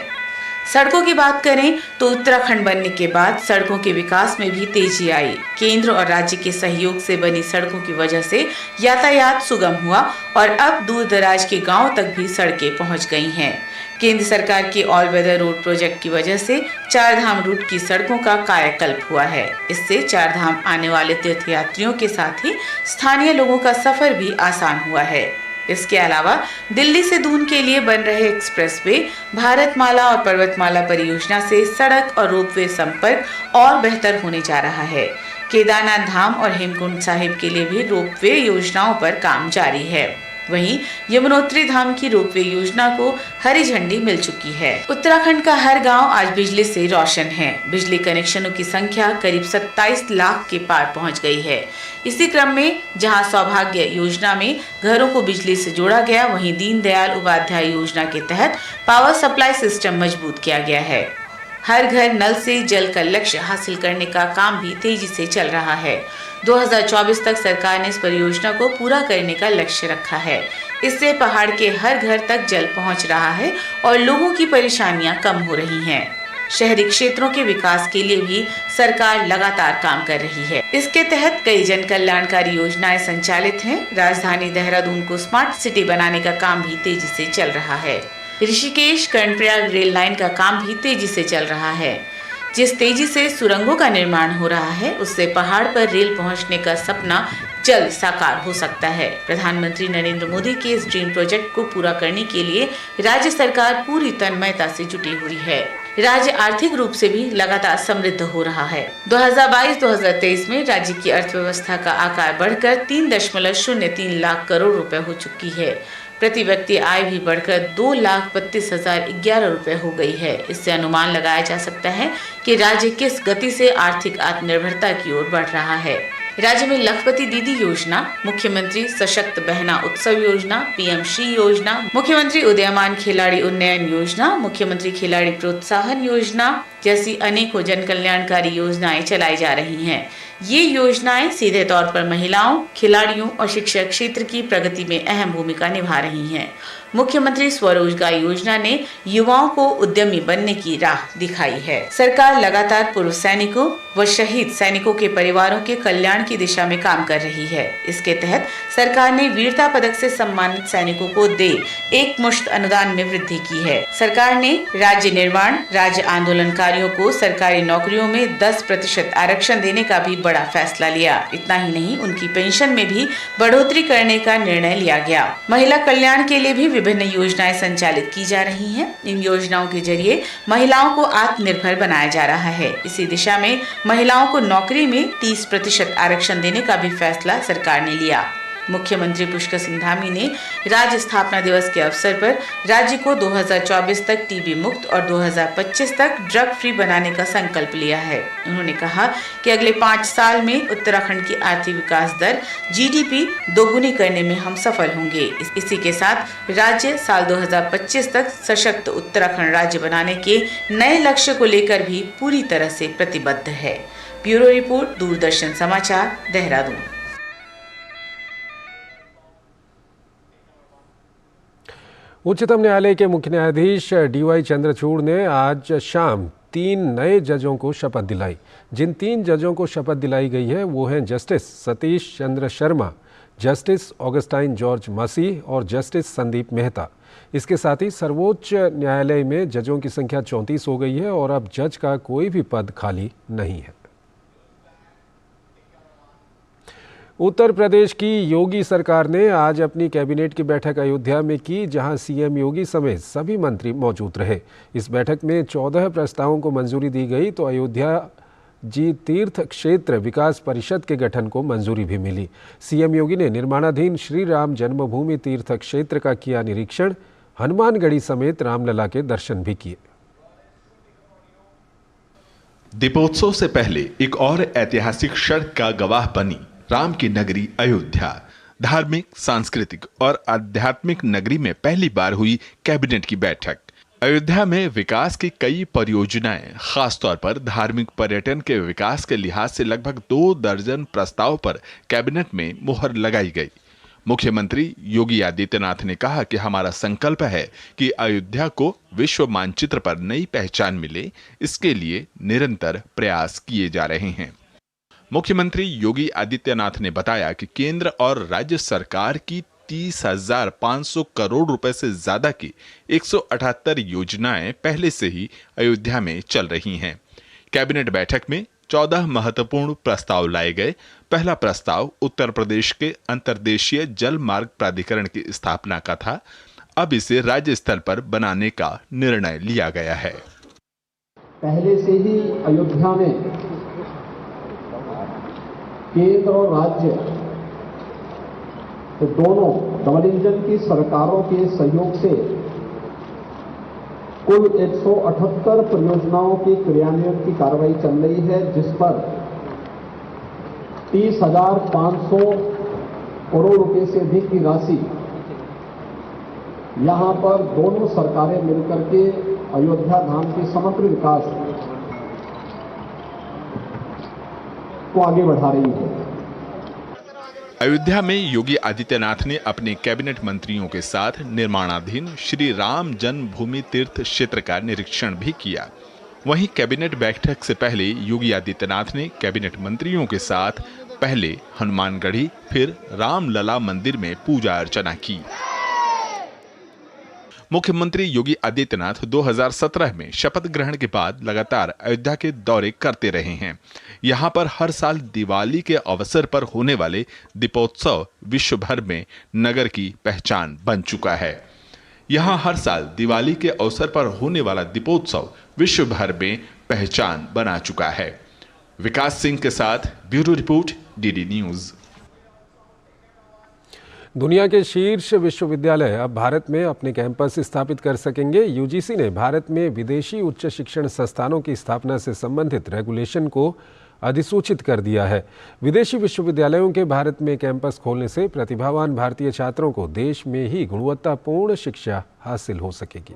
सड़कों की बात करें तो उत्तराखंड बनने के बाद सड़कों के विकास में भी तेजी आई। केंद्र और राज्य के सहयोग से बनी सड़कों की वजह से यातायात सुगम हुआ और अब दूर दराज के गांवों तक भी सड़कें पहुंच गई हैं। केंद्र सरकार के ऑल वेदर रोड प्रोजेक्ट की वजह से चारधाम रूट की सड़कों का कायाकल्प हुआ है। इससे चारधाम आने वाले तीर्थयात्रियों के साथ ही स्थानीय लोगों का सफर भी आसान हुआ है। इसके अलावा दिल्ली से दून के लिए बन रहे एक्सप्रेसवे, भारतमाला और पर्वतमाला परियोजना से सड़क और रोपवे संपर्क और बेहतर होने जा रहा है। केदारनाथ धाम और हेमकुंड साहिब के लिए भी रोपवे योजनाओं पर काम जारी है। वहीं यमुनोत्री धाम की रोपवे योजना को हरी झंडी मिल चुकी है। उत्तराखंड का हर गांव आज बिजली से रोशन है। बिजली कनेक्शनों की संख्या करीब 27 लाख के पार पहुंच गई है। इसी क्रम में जहां सौभाग्य योजना में घरों को बिजली से जोड़ा गया, वहीं दीनदयाल उपाध्याय योजना के तहत पावर सप्लाई सिस्टम मजबूत किया गया है। हर घर नल से जल का लक्ष्य हासिल करने का काम भी तेजी से चल रहा है। 2024 तक सरकार ने इस परियोजना को पूरा करने का लक्ष्य रखा है। इससे पहाड़ के हर घर तक जल पहुंच रहा है और लोगों की परेशानियां कम हो रही हैं। शहरी क्षेत्रों के विकास के लिए भी सरकार लगातार काम कर रही है। इसके तहत कई जन कल्याणकारी योजनाएं संचालित हैं। राजधानी देहरादून को स्मार्ट सिटी बनाने का काम भी तेजी से चल रहा है। ऋषिकेश कर्णप्रयाग रेल लाइन का काम भी तेजी से चल रहा है। जिस तेजी से सुरंगों का निर्माण हो रहा है, उससे पहाड़ पर रेल पहुंचने का सपना जल्द साकार हो सकता है। प्रधानमंत्री नरेंद्र मोदी के इस ड्रीम प्रोजेक्ट को पूरा करने के लिए राज्य सरकार पूरी तन्मयता से जुटी हुई है। राज्य आर्थिक रूप से भी लगातार समृद्ध हो रहा है। 2022-2023 में राज्य की अर्थव्यवस्था का आकार बढ़कर 3.03 लाख करोड़ रुपए हो चुकी है। प्रति व्यक्ति आय भी बढ़कर 2,32,011 रुपए हो गई है। इससे अनुमान लगाया जा सकता है कि राज्य किस गति से आर्थिक आत्मनिर्भरता की ओर बढ़ रहा है। राज्य में लखपति दीदी योजना, मुख्यमंत्री सशक्त बहना उत्सव योजना, पीएम श्री योजना, मुख्यमंत्री उदयमान खिलाड़ी उन्नयन योजना, मुख्यमंत्री खिलाड़ी प्रोत्साहन योजना जैसी अनेकों जन कल्याणकारी योजनाएं चलाई जा रही हैं। ये योजनाएं सीधे तौर पर महिलाओं, खिलाड़ियों और शिक्षा क्षेत्र की प्रगति में अहम भूमिका निभा रही हैं। मुख्यमंत्री स्वरोजगार योजना ने युवाओं को उद्यमी बनने की राह दिखाई है। सरकार लगातार पूर्व सैनिकों व शहीद सैनिकों के परिवारों के कल्याण की दिशा में काम कर रही है। इसके तहत सरकार ने वीरता पदक से सम्मानित सैनिकों को दे एक मुश्त अनुदान में वृद्धि की है। सरकार ने राज्य निर्माण, राज्य आंदोलनकारियों को सरकारी नौकरियों में 10% आरक्षण देने का भी बड़ा फैसला लिया। इतना ही नहीं, उनकी पेंशन में भी बढ़ोतरी करने का निर्णय लिया गया। महिला कल्याण के लिए भी विभिन्न योजनाएं संचालित की जा रही हैं। इन योजनाओं के जरिए महिलाओं को आत्मनिर्भर बनाया जा रहा है। इसी दिशा में महिलाओं को नौकरी में 30% आरक्षण देने का भी फैसला सरकार ने लिया। मुख्यमंत्री पुष्कर सिंह धामी ने राज्य स्थापना दिवस के अवसर पर राज्य को 2024 तक टीबी मुक्त और 2025 तक ड्रग फ्री बनाने का संकल्प लिया है। उन्होंने कहा कि अगले 5 साल में उत्तराखंड की आर्थिक विकास दर जीडीपी दोगुनी करने में हम सफल होंगे। इसी के साथ राज्य साल 2025 तक सशक्त उत्तराखंड राज्य बनाने के नए लक्ष्य को लेकर भी पूरी तरह से प्रतिबद्ध है। ब्यूरो रिपोर्ट, दूरदर्शन समाचार, देहरादून। उच्चतम न्यायालय के मुख्य न्यायाधीश डीवाई चंद्रचूड़ ने आज शाम 3 नए जजों को शपथ दिलाई। जिन 3 जजों को शपथ दिलाई गई है वो हैं justice Satish Chandra Sharma, justice Augustine George मसीह और जस्टिस संदीप मेहता। इसके साथ ही सर्वोच्च न्यायालय में जजों की संख्या 34 हो गई है और अब जज का कोई भी पद खाली नहीं है। उत्तर प्रदेश की योगी सरकार ने आज अपनी कैबिनेट की बैठक अयोध्या में की, जहां सीएम योगी समेत सभी मंत्री मौजूद रहे। इस बैठक में 14 प्रस्तावों को मंजूरी दी गई तो अयोध्या जी तीर्थ क्षेत्र विकास परिषद के गठन को मंजूरी भी मिली। सीएम योगी ने निर्माणाधीन श्री राम जन्मभूमि तीर्थ क्षेत्र का किया निरीक्षण, हनुमानगढ़ी समेत रामलला के दर्शन भी किए। दीपोत्सव से पहले एक और ऐतिहासिक क्षण का गवाह बनी राम की नगरी अयोध्या। धार्मिक, सांस्कृतिक और आध्यात्मिक नगरी में पहली बार हुई कैबिनेट की बैठक। अयोध्या में विकास की कई परियोजनाएं, खासतौर पर धार्मिक पर्यटन के विकास के लिहाज से लगभग 2 दर्जन प्रस्ताव पर कैबिनेट में मुहर लगाई गई। मुख्यमंत्री योगी आदित्यनाथ ने कहा कि हमारा संकल्प है कि अयोध्या को विश्व मानचित्र पर नई पहचान मिले, इसके लिए निरंतर प्रयास किए जा रहे हैं। मुख्यमंत्री योगी आदित्यनाथ ने बताया कि केंद्र और राज्य सरकार की 30,500 करोड़ रुपए से ज्यादा की 178 योजनाएं पहले से ही अयोध्या में चल रही हैं। कैबिनेट बैठक में 14 महत्वपूर्ण प्रस्ताव लाए गए। पहला प्रस्ताव उत्तर प्रदेश के अंतर्देशीय जल मार्ग प्राधिकरण की स्थापना का था। अब इसे राज्य स्तर पर बनाने का निर्णय लिया गया है। पहले से ही अयोध्या में केंद्र और राज्य तो दोनों डबल इंजन की सरकारों के सहयोग से कुल 178 परियोजनाओं की क्रियान्वयन की कार्रवाई चल रही है, जिस पर 30,500 करोड़ रुपए से अधिक की राशि यहां पर दोनों सरकारें मिलकर के अयोध्या धाम के समग्र विकास को आगे बढ़ा रही है। अयोध्या में योगी आदित्यनाथ ने अपने कैबिनेट मंत्रियों के साथ निर्माणाधीन श्री राम जन्मभूमि तीर्थ क्षेत्र का निरीक्षण भी किया। वहीं कैबिनेट बैठक से पहले योगी आदित्यनाथ ने कैबिनेट मंत्रियों के साथ पहले हनुमानगढ़ी फिर रामलला मंदिर में पूजा अर्चना की। मुख्यमंत्री योगी आदित्यनाथ 2017 में शपथ ग्रहण के बाद लगातार अयोध्या के दौरे करते रहे हैं। यहां पर हर साल दिवाली के अवसर पर होने वाले दीपोत्सव विश्व भर में नगर की पहचान बन चुका है। यहां हर साल दिवाली के अवसर पर होने वाला दीपोत्सव विश्व भर में पहचान बना चुका है। विकास सिंह के साथ ब्यूरो रिपोर्ट, डीडी न्यूज। दुनिया के शीर्ष विश्वविद्यालय अब भारत में अपने कैंपस स्थापित कर सकेंगे। यूजीसी ने भारत में विदेशी उच्च शिक्षण संस्थानों की स्थापना से संबंधित रेगुलेशन को अधिसूचित कर दिया है। विदेशी विश्वविद्यालयों के भारत में कैंपस खोलने से प्रतिभावान भारतीय छात्रों को देश में ही गुणवत्तापूर्ण शिक्षा हासिल हो सकेगी।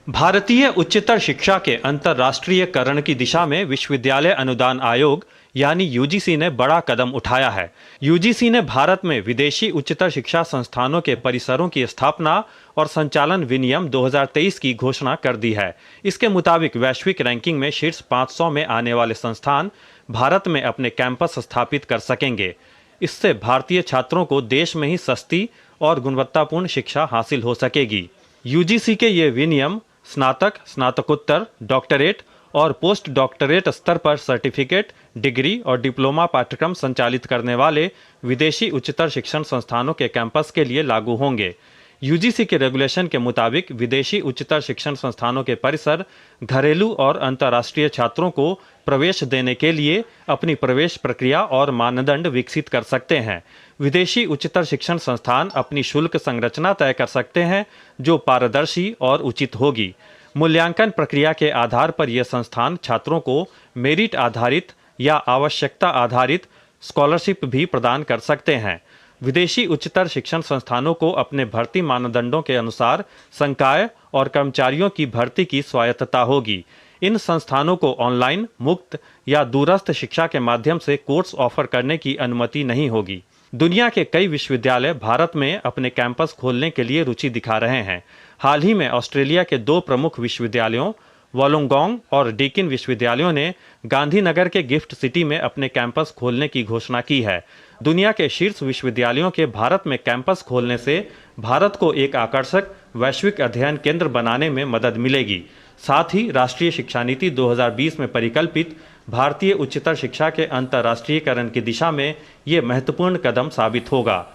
भारतीय उच्चतर शिक्षा के अंतर्राष्ट्रीयकरण की दिशा में विश्वविद्यालय अनुदान आयोग यानी यूजीसी ने बड़ा कदम उठाया है। यूजीसी ने भारत में विदेशी उच्चतर शिक्षा संस्थानों के परिसरों की स्थापना और संचालन विनियम 2023 की घोषणा कर दी है। इसके मुताबिक वैश्विक रैंकिंग में शीर्ष 500 में आने वाले संस्थान भारत में अपने कैंपस स्थापित कर सकेंगे। इससे भारतीय छात्रों को देश में ही सस्ती और गुणवत्तापूर्ण शिक्षा हासिल हो सकेगी। यूजीसी के ये विनियम स्नातक, स्नातकोत्तर, डॉक्टरेट और पोस्ट डॉक्टरेट स्तर पर सर्टिफिकेट, डिग्री और डिप्लोमा पाठ्यक्रम संचालित करने वाले विदेशी उच्चतर शिक्षण संस्थानों के कैंपस के लिए लागू होंगे। यूजीसी के रेगुलेशन के मुताबिक विदेशी उच्चतर शिक्षण संस्थानों के परिसर घरेलू और अंतर्राष्ट्रीय छात्रों को प्रवेश देने के लिए अपनी प्रवेश प्रक्रिया और मानदंड विकसित कर सकते हैं। विदेशी उच्चतर शिक्षण संस्थान अपनी शुल्क संरचना तय कर सकते हैं जो पारदर्शी और उचित होगी। मूल्यांकन प्रक्रिया के आधार पर यह संस्थान छात्रों को मेरिट आधारित या आवश्यकता आधारित स्कॉलरशिप भी प्रदान कर सकते हैं। विदेशी उच्चतर शिक्षण संस्थानों को अपने भर्ती मानदंडों के अनुसार संकाय और कर्मचारियों की भर्ती की स्वायत्तता होगी। इन संस्थानों को ऑनलाइन, मुक्त या दूरस्थ शिक्षा के माध्यम से कोर्स ऑफर करने की अनुमति नहीं होगी। दुनिया के कई विश्वविद्यालय भारत में अपने कैंपस खोलने के लिए रुचि दिखा रहे हैं। हाल ही में ऑस्ट्रेलिया के 2 प्रमुख विश्वविद्यालयों वोलोंगोंग और डेकिन विश्वविद्यालयों ने गांधीनगर के गिफ्ट सिटी में अपने कैंपस खोलने की घोषणा की है। दुनिया के शीर्ष विश्वविद्यालयों के भारत में कैंपस खोलने से भारत को एक आकर्षक वैश्विक अध्ययन केंद्र बनाने में मदद मिलेगी। साथ ही राष्ट्रीय शिक्षा नीति 2020 में परिकल्पित भारतीय उच्चतर शिक्षा के अंतर्राष्ट्रीयकरण की दिशा में ये महत्वपूर्ण कदम साबित होगा।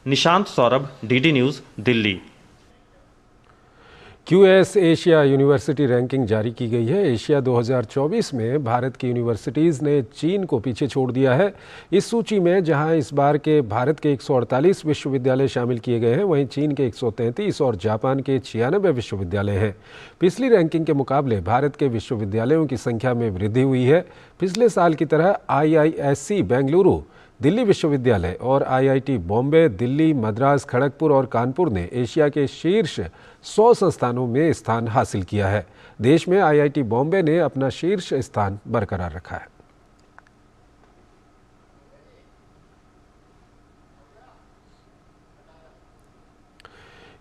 Nishant Saurabh, DD news, Delhi. QS Asia university ranking जारी की गई है। एशिया 2024 में भारत की यूनिवर्सिटीज़ ने चीन को पीछे छोड़ दिया है। इस सूची में जहां इस बार के भारत के 148 विश्वविद्यालय शामिल किए गए हैं, वहीं चीन के 133 और जापान के 96 विश्वविद्यालय हैं। पिछली रैंकिंग के मुकाबले भारत के विश्वविद्यालयों की संख्या में वृद्धि हुई है। पिछले साल की तरह IISc बेंगलुरु, दिल्ली विश्वविद्यालय और IIT बॉम्बे, दिल्ली, मद्रास, खड़गपुर और कानपुर ने एशिया के शीर्ष 100 संस्थानों में स्थान हासिल किया है। देश में IIT बॉम्बे ने अपना शीर्ष स्थान बरकरार रखा है।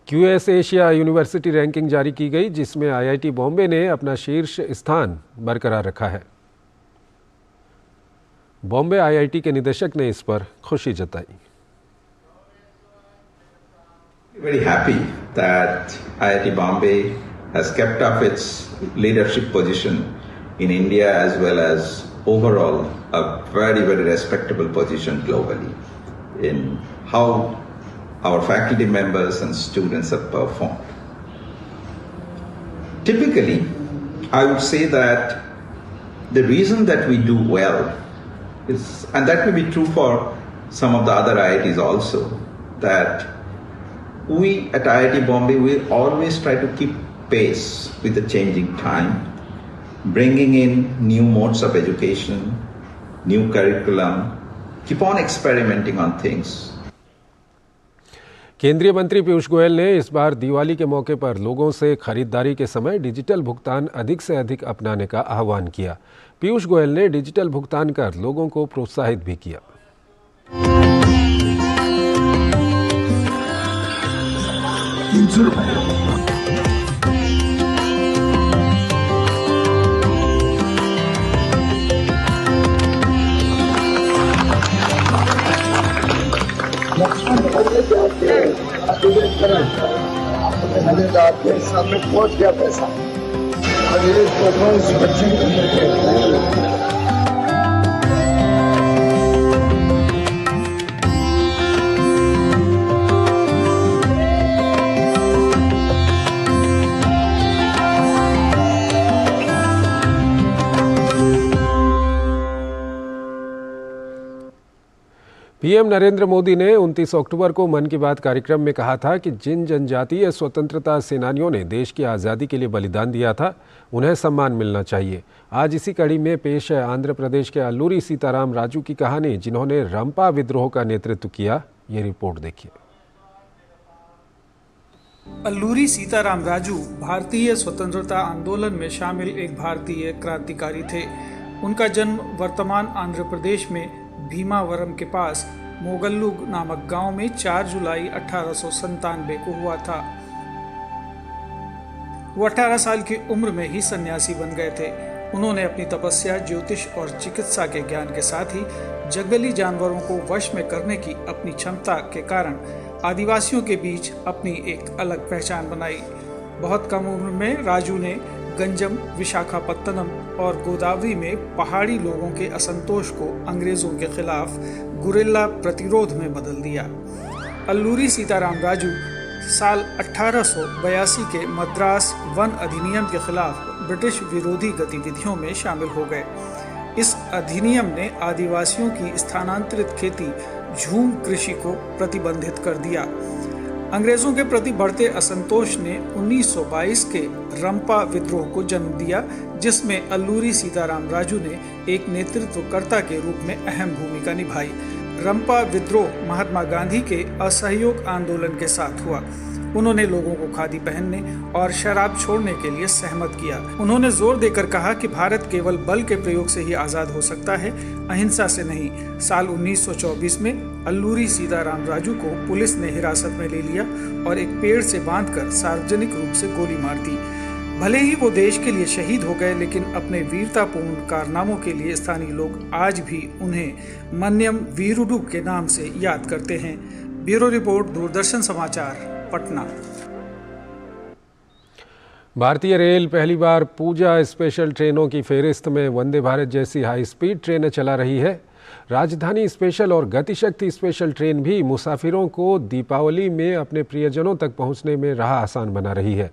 QS एशिया यूनिवर्सिटी रैंकिंग जारी की गई, जिसमें IIT बॉम्बे ने अपना शीर्ष स्थान बरकरार रखा है। बॉम्बे IIT के निदेशक ने इस पर खुशी जताई। Very happy that IIT Bombay has kept up its leadership position in India as well as overall a very, very respectable position globally in how our faculty members and students have performed. Typically, I would say that the reason that we do well is, and that may be true for some of the other IITs also, that we at IIT Bombay, we always try to keep pace with the changing time, bringing in new modes of education, new curriculum, keep on experimenting on things. केंद्रीय मंत्री पीयूष गोयल ने इस बार दिवाली के मौके पर लोगों से खरीदारी के समय डिजिटल भुगतान अधिक से अधिक अपनाने का आह्वान किया। पीयूष गोयल ने डिजिटल भुगतान कर लोगों को प्रोत्साहित भी किया। सामने पहुंच गया पैसा और ये सुरक्षित पीएम नरेंद्र मोदी ने 29 अक्टूबर को मन की बात कार्यक्रम में कहा था कि जिन जनजातीय स्वतंत्रता सेनानियों ने देश की आज़ादी के लिए बलिदान दिया था, उन्हें सम्मान मिलना चाहिए। आज इसी कड़ी में पेश है आंध्र प्रदेश के अल्लूरी सीताराम राजू की कहानी, जिन्होंने रंपा विद्रोह का नेतृत्व किया। ये रिपोर्ट देखिए। अल्लूरी सीताराम राजू भारतीय स्वतंत्रता आंदोलन में शामिल एक भारतीय क्रांतिकारी थे। उनका जन्म वर्तमान आंध्र प्रदेश में भीमावरम के पास मोगल्लू नामक गांव में 4 जुलाई 1897 को हुआ था। वो 18 साल की उम्र में ही सन्यासी बन गए थे। उन्होंने अपनी तपस्या, ज्योतिष और चिकित्सा के ज्ञान के साथ ही जंगली जानवरों को वश में करने की अपनी क्षमता के कारण आदिवासियों के बीच अपनी एक अलग पहचान बनाई। बहुत कम उम्र में राजू ने गंजम, विशाखापत्तनम और गोदावरी में पहाड़ी लोगों के असंतोष को अंग्रेजों के खिलाफ गुरिल्ला प्रतिरोध में बदल दिया। अल्लूरी सीताराम राजू साल 1882 के मद्रास वन अधिनियम के खिलाफ ब्रिटिश विरोधी गतिविधियों में शामिल हो गए। इस अधिनियम ने आदिवासियों की स्थानांतरित खेती, झूम कृषि को प्रतिबंधित कर दिया। अंग्रेजों के प्रति बढ़ते असंतोष ने 1922 के रंपा विद्रोह को जन्म दिया, जिसमें अल्लूरी सीताराम राजू ने एक नेतृत्वकर्ता के रूप में अहम भूमिका निभाई। रंपा विद्रोह महात्मा गांधी के असहयोग आंदोलन के साथ हुआ। उन्होंने लोगों को खादी पहनने और शराब छोड़ने के लिए सहमत किया। उन्होंने जोर देकर कहा कि भारत केवल बल के प्रयोग से ही आजाद हो सकता है, अहिंसा से नहीं। साल 1924 में अल्लूरी सीताराम राजू को पुलिस ने हिरासत में ले लिया और एक पेड़ से बांधकर सार्वजनिक रूप से गोली मार दी। भले ही वो देश के लिए शहीद हो गए, लेकिन अपने वीरतापूर्ण कारनामों के लिए स्थानीय लोग आज भी उन्हें मन्यम वीरुडु के नाम से याद करते हैं। ब्यूरो रिपोर्ट, दूरदर्शन समाचार, पटना। भारतीय रेल पहली बार पूजा स्पेशल ट्रेनों की फेहरिस्त में वंदे भारत जैसी हाई स्पीड ट्रेनें चला रही है। राजधानी स्पेशल और गतिशक्ति स्पेशल ट्रेन भी मुसाफिरों को दीपावली में अपने प्रियजनों तक पहुंचने में राह आसान बना रही है।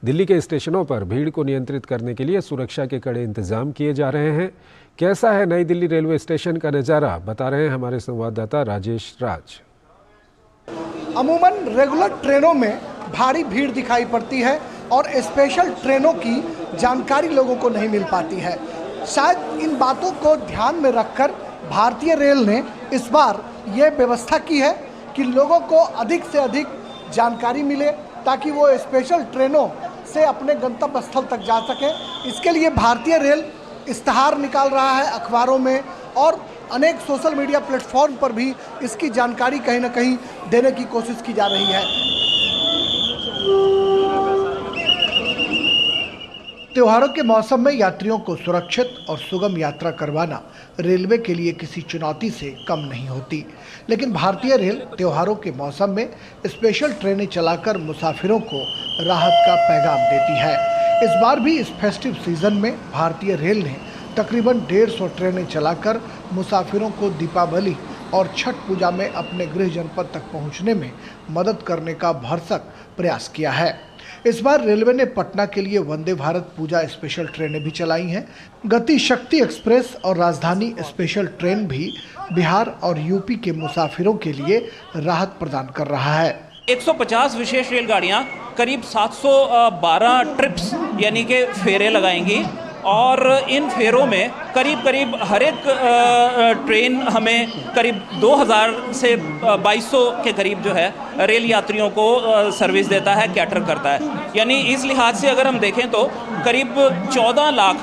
दिल्ली के स्टेशनों पर भीड़ को नियंत्रित करने के लिए सुरक्षा के कड़े इंतजाम किए जा रहे हैं। कैसा है नई दिल्ली रेलवे स्टेशन का नज़ारा, बता रहे हैं हमारे संवाददाता राजेश राज। अमूमन रेगुलर ट्रेनों में भारी भीड़ दिखाई पड़ती है और स्पेशल ट्रेनों की जानकारी लोगों को नहीं मिल पाती है। शायद इन बातों को ध्यान में रखकर भारतीय रेल ने इस बार ये व्यवस्था की है कि लोगों को अधिक से अधिक जानकारी मिले, ताकि वो स्पेशल ट्रेनों से अपने गंतव्य स्थल तक जा सके। इसके लिए भारतीय रेल इश्तहार निकाल रहा है अखबारों में और अनेक सोशल मीडिया प्लेटफॉर्म पर भी इसकी जानकारी कहीं ना कहीं देने की कोशिश की जा रही है। त्योहारों के मौसम में यात्रियों को सुरक्षित और सुगम यात्रा करवाना रेलवे के लिए किसी चुनौती से कम नहीं होती, लेकिन भारतीय रेल त्योहारों के मौसम में स्पेशल ट्रेनें चलाकर मुसाफिरों को राहत का पैगाम देती है। इस बार भी इस फेस्टिव सीजन में भारतीय रेल ने तकरीबन 150 ट्रेनें चलाकर मुसाफिरों को दीपावली और छठ पूजा में अपने गृह जनपद तक पहुंचने में मदद करने का भरसक प्रयास किया है। इस बार रेलवे ने पटना के लिए वंदे भारत पूजा स्पेशल ट्रेनें भी चलाई हैं। गति शक्ति एक्सप्रेस और राजधानी स्पेशल ट्रेन भी बिहार और यूपी के मुसाफिरों के लिए राहत प्रदान कर रहा है। 150 विशेष रेलगाड़ियां करीब 712 ट्रिप्स यानी कि फेरे लगाएंगी और इन फेरों में करीब हर एक ट्रेन हमें करीब 2000 से 2200 के करीब जो है रेल यात्रियों को सर्विस देता है, कैटर करता है। यानी इस लिहाज से अगर हम देखें तो करीब 14 लाख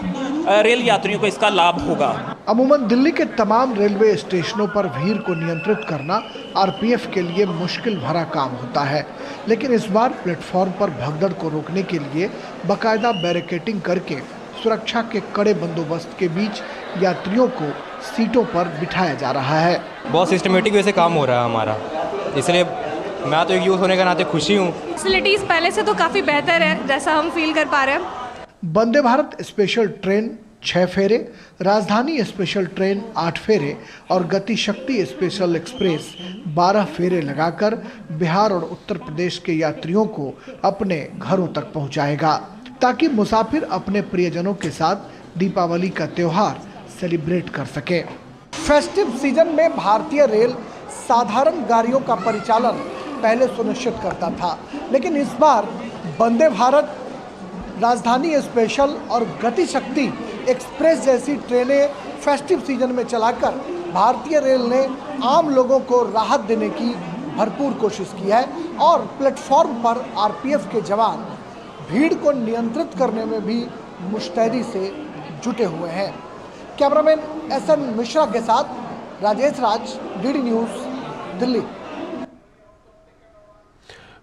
रेल यात्रियों को इसका लाभ होगा। अमूमन दिल्ली के तमाम रेलवे स्टेशनों पर भीड़ को नियंत्रित करना आरपीएफ के लिए मुश्किल भरा काम होता है, लेकिन इस बार प्लेटफॉर्म पर भगदड़ को रोकने के लिए बाकायदा बैरिकेडिंग करके सुरक्षा के कड़े बंदोबस्त के बीच यात्रियों को सीटों पर बिठाया जा रहा है। बहुत सिस्टमेटिक वैसे काम हो रहा है हमारा, इसलिए मैं तो एक यूथ होने के नाते खुशी हूँ। फैसिलिटीज पहले से तो काफ़ी बेहतर है, जैसा हम फील कर पा रहे हैं। वंदे भारत स्पेशल ट्रेन 6 फेरे, राजधानी स्पेशल ट्रेन 8 फेरे और गति शक्ति स्पेशल एक्सप्रेस 12 फेरे लगाकर बिहार और उत्तर प्रदेश के यात्रियों को अपने घरों तक पहुंचाएगा, ताकि मुसाफिर अपने प्रियजनों के साथ दीपावली का त्योहार सेलिब्रेट कर सके। फेस्टिव सीजन में भारतीय रेल साधारण गाड़ियों का परिचालन पहले सुनिश्चित करता था, लेकिन इस बार वंदे भारत, राजधानी स्पेशल और गति शक्ति एक्सप्रेस जैसी ट्रेनें फेस्टिव सीजन में चलाकर भारतीय रेल ने आम लोगों को राहत देने की भरपूर कोशिश की है और प्लेटफॉर्म पर आरपीएफ के जवान भीड़ को नियंत्रित करने में भी मुस्तैदी से जुटे हुए हैं। कैमरामैन एसएन मिश्रा के साथ राजेश राज, डीडी न्यूज़, दिल्ली।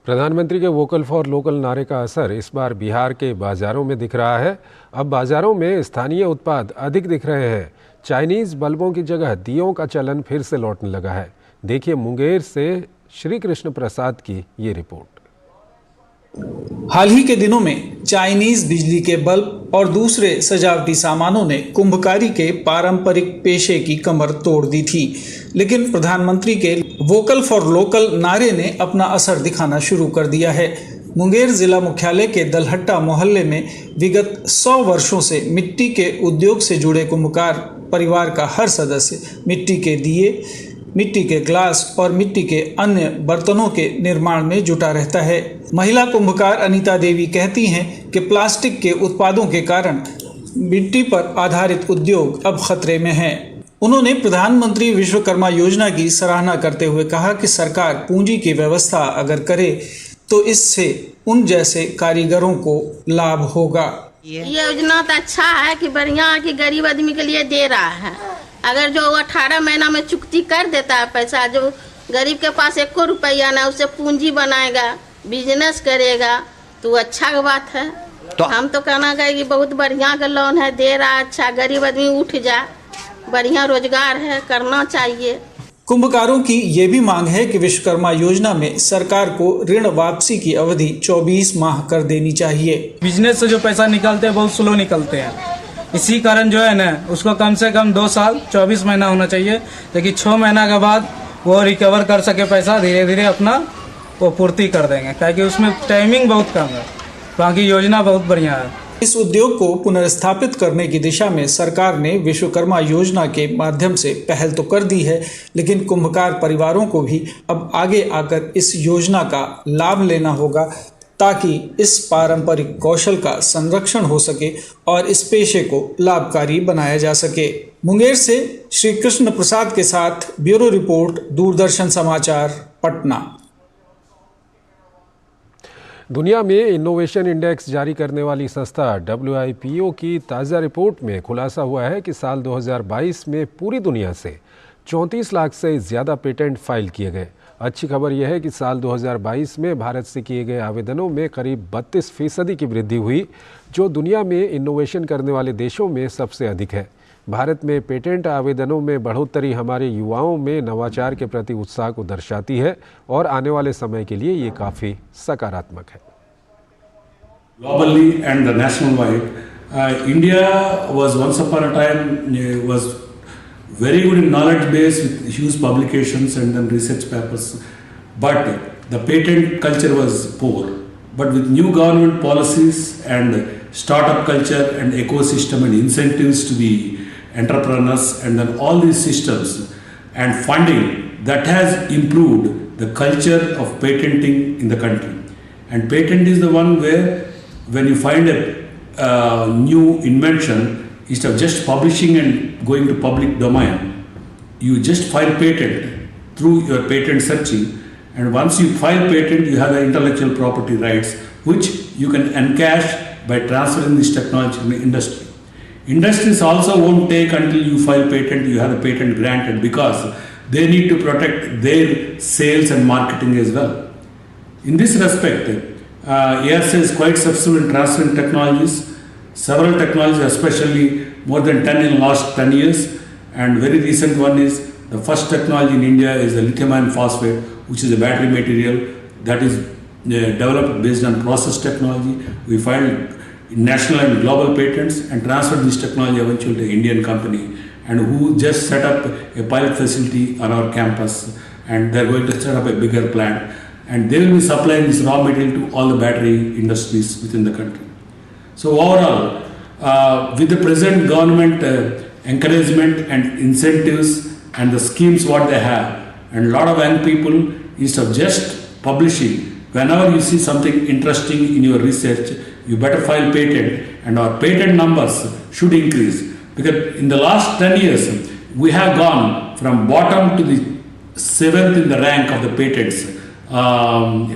प्रधानमंत्री के वोकल फॉर लोकल नारे का असर इस बार बिहार के बाजारों में दिख रहा है। अब बाजारों में स्थानीय उत्पाद अधिक दिख रहे हैं। चाइनीज बल्बों की जगह दियों का चलन फिर से लौटने लगा है। देखिए मुंगेर से श्री कृष्ण प्रसाद की ये रिपोर्ट। हाल ही के दिनों में चाइनीज बिजली के बल्ब और दूसरे सजावटी सामानों ने कुंभकारी के पारंपरिक पेशे की कमर तोड़ दी थी, लेकिन प्रधानमंत्री के वोकल फॉर लोकल नारे ने अपना असर दिखाना शुरू कर दिया है। मुंगेर जिला मुख्यालय के दलहट्टा मोहल्ले में विगत 100 वर्षों से मिट्टी के उद्योग से जुड़े कुंभकार परिवार का हर सदस्य मिट्टी के दिए, मिट्टी के ग्लास और मिट्टी के अन्य बर्तनों के निर्माण में जुटा रहता है। महिला कुंभकार अनीता देवी कहती हैं कि प्लास्टिक के उत्पादों के कारण मिट्टी पर आधारित उद्योग अब खतरे में है। उन्होंने प्रधानमंत्री विश्वकर्मा योजना की सराहना करते हुए कहा कि सरकार पूंजी की व्यवस्था अगर करे तो इससे उन जैसे कारीगरों को लाभ होगा। ये योजना तो अच्छा है कि बढ़िया कि गरीब आदमी के लिए दे रहा है। अगर जो 18 महीना में चुकती कर देता है पैसा, जो गरीब के पास 1 रुपया ना, उससे पूंजी बनाएगा, बिजनेस करेगा, तो अच्छा बात है। तो हम तो कहना गए कि बहुत बढ़िया का लोन है, दे रहा अच्छा, गरीब आदमी उठ जा, बढ़िया रोजगार है, करना चाहिए। कुंभकारों की ये भी मांग है कि विश्वकर्मा योजना में सरकार को ऋण वापसी की अवधि 24 माह कर देनी चाहिए। बिजनेस से जो पैसा निकालते हैं बहुत स्लो निकलते हैं, इसी कारण जो है ना उसको कम से कम 2 साल 24 महीना होना चाहिए, ताकि 6 महीना के बाद वो रिकवर कर सके पैसा, धीरे धीरे अपना वो पूर्ति कर देंगे, क्योंकि उसमें टाइमिंग बहुत कम है। बाकी योजना बहुत बढ़िया है। इस उद्योग को पुनर्स्थापित करने की दिशा में सरकार ने विश्वकर्मा योजना के माध्यम से पहल तो कर दी है, लेकिन कुंभकार परिवारों को भी अब आगे आकर इस योजना का लाभ लेना होगा, ताकि इस पारंपरिक कौशल का संरक्षण हो सके और इस पेशे को लाभकारी बनाया जा सके। मुंगेर से श्री कृष्ण प्रसाद के साथ ब्यूरो रिपोर्ट, दूरदर्शन समाचार, पटना। दुनिया में इनोवेशन इंडेक्स जारी करने वाली संस्था WIPO की ताज़ा रिपोर्ट में खुलासा हुआ है कि साल 2022 में पूरी दुनिया से 34 लाख से ज़्यादा पेटेंट फाइल किए गए। अच्छी खबर यह है कि साल 2022 में भारत से किए गए आवेदनों में करीब 32% की वृद्धि हुई, जो दुनिया में इनोवेशन करने वाले देशों में सबसे अधिक है। भारत में पेटेंट आवेदनों में बढ़ोतरी हमारे युवाओं में नवाचार के प्रति उत्साह को दर्शाती है और आने वाले समय के लिए ये काफ़ी सकारात्मक है। Globally and the national wide, India was once upon a time was very good in knowledge base with huge publications and then research papers, but the patent culture was poor. But with new government policies and startup culture and ecosystem and incentives to the entrepreneurs and then all these systems and funding, that has improved the culture of patenting in the country. And patent is the one where when you find a new invention, instead of just publishing and going to public domain, you just file patent through your patent searching, and once you file patent, you have the intellectual property rights, which you can encash by transferring this technology to the industry. Industries also won't take until you file patent, you have the patent granted, because they need to protect their sales and marketing as well. In this respect, ASA is quite successful in transferring technologies, several technologies, especially more than 10 in the last 10 years, and very recent one is the first technology in India is the lithium iron phosphate, which is a battery material that is developed based on process technology. We filed national and global patents and transferred this technology eventually to an Indian company, and who just set up a pilot facility on our campus, and they're going to set up a bigger plant, and they will be supplying this raw material to all the battery industries within the country. So overall, with the present government encouragement and incentives and the schemes what they have, and a lot of young people, instead of just publishing, whenever you see something interesting in your research, you better file patent, and our patent numbers should increase, because in the last 10 years we have gone from bottom to the 7th in the rank of the patents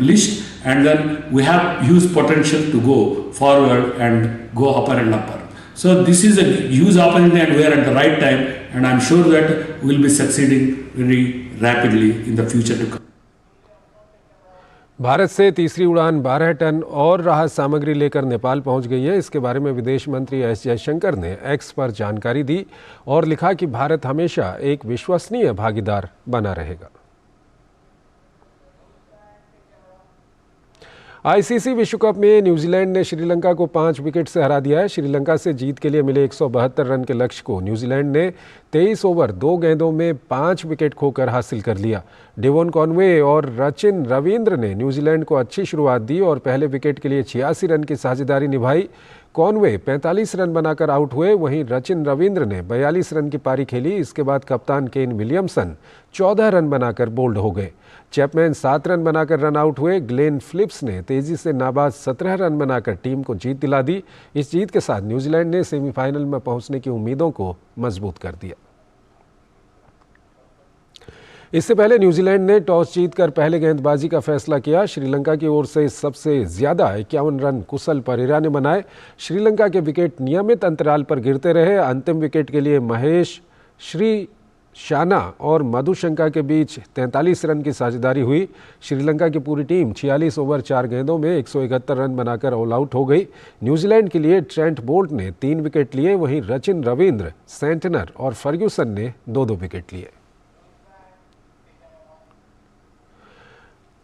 list, and then we have huge potential to go forward and go upper and upper. So this is a huge opportunity, and we are at the right time, and I'm sure that we will be succeeding very rapidly in the future to come. Bharat से तीसरी उड़ान 12 टन और राहत सामग्री लेकर नेपाल पहुंच गई है। इसके बारे में विदेश मंत्री एस जयशंकर ने एक्स पर जानकारी दी और लिखा कि भारत हमेशा एक विश्वसनीय भागीदार बना रहेगा। आईसीसी विश्व कप में न्यूजीलैंड ने श्रीलंका को 5 विकेट से हरा दिया है। श्रीलंका से जीत के लिए मिले 172 रन के लक्ष्य को न्यूजीलैंड ने 23 ओवर 2 गेंदों में 5 विकेट खोकर हासिल कर लिया। डेवोन कॉनवे और रचिन रविंद्र ने न्यूजीलैंड को अच्छी शुरुआत दी और पहले विकेट के लिए 86 रन की साझेदारी निभाई। कॉनवे 45 रन बनाकर आउट हुए, वहीं रचिन रविंद्र ने 42 रन की पारी खेली। इसके बाद कप्तान केन विलियमसन 14 रन बनाकर बोल्ड हो गए। चैपमैन 7 रन बनाकर रन आउट हुए। ग्लेन फिलिप्स ने तेजी से नाबाद 17 रन बनाकर टीम को जीत दिला दी। इस जीत के साथ न्यूजीलैंड ने सेमीफाइनल में पहुंचने की उम्मीदों को मजबूत कर दिया। इससे पहले न्यूजीलैंड ने टॉस जीतकर पहले गेंदबाजी का फैसला किया। श्रीलंका की ओर से सबसे ज्यादा 51 रन कुशल परेरा ने बनाए। श्रीलंका के विकेट नियमित अंतराल पर गिरते रहे। अंतिम विकेट के लिए महेश श्रीशाना और मधुशंका के बीच 43 रन की साझेदारी हुई। श्रीलंका की पूरी टीम 46 ओवर 4 गेंदों में 171 रन बनाकर ऑल आउट हो गई। न्यूजीलैंड के लिए ट्रेंट बोल्ट ने 3 विकेट लिए, वहीं रचिन रविंद्र, सेंटनर और फर्ग्यूसन ने 2-2 विकेट लिए।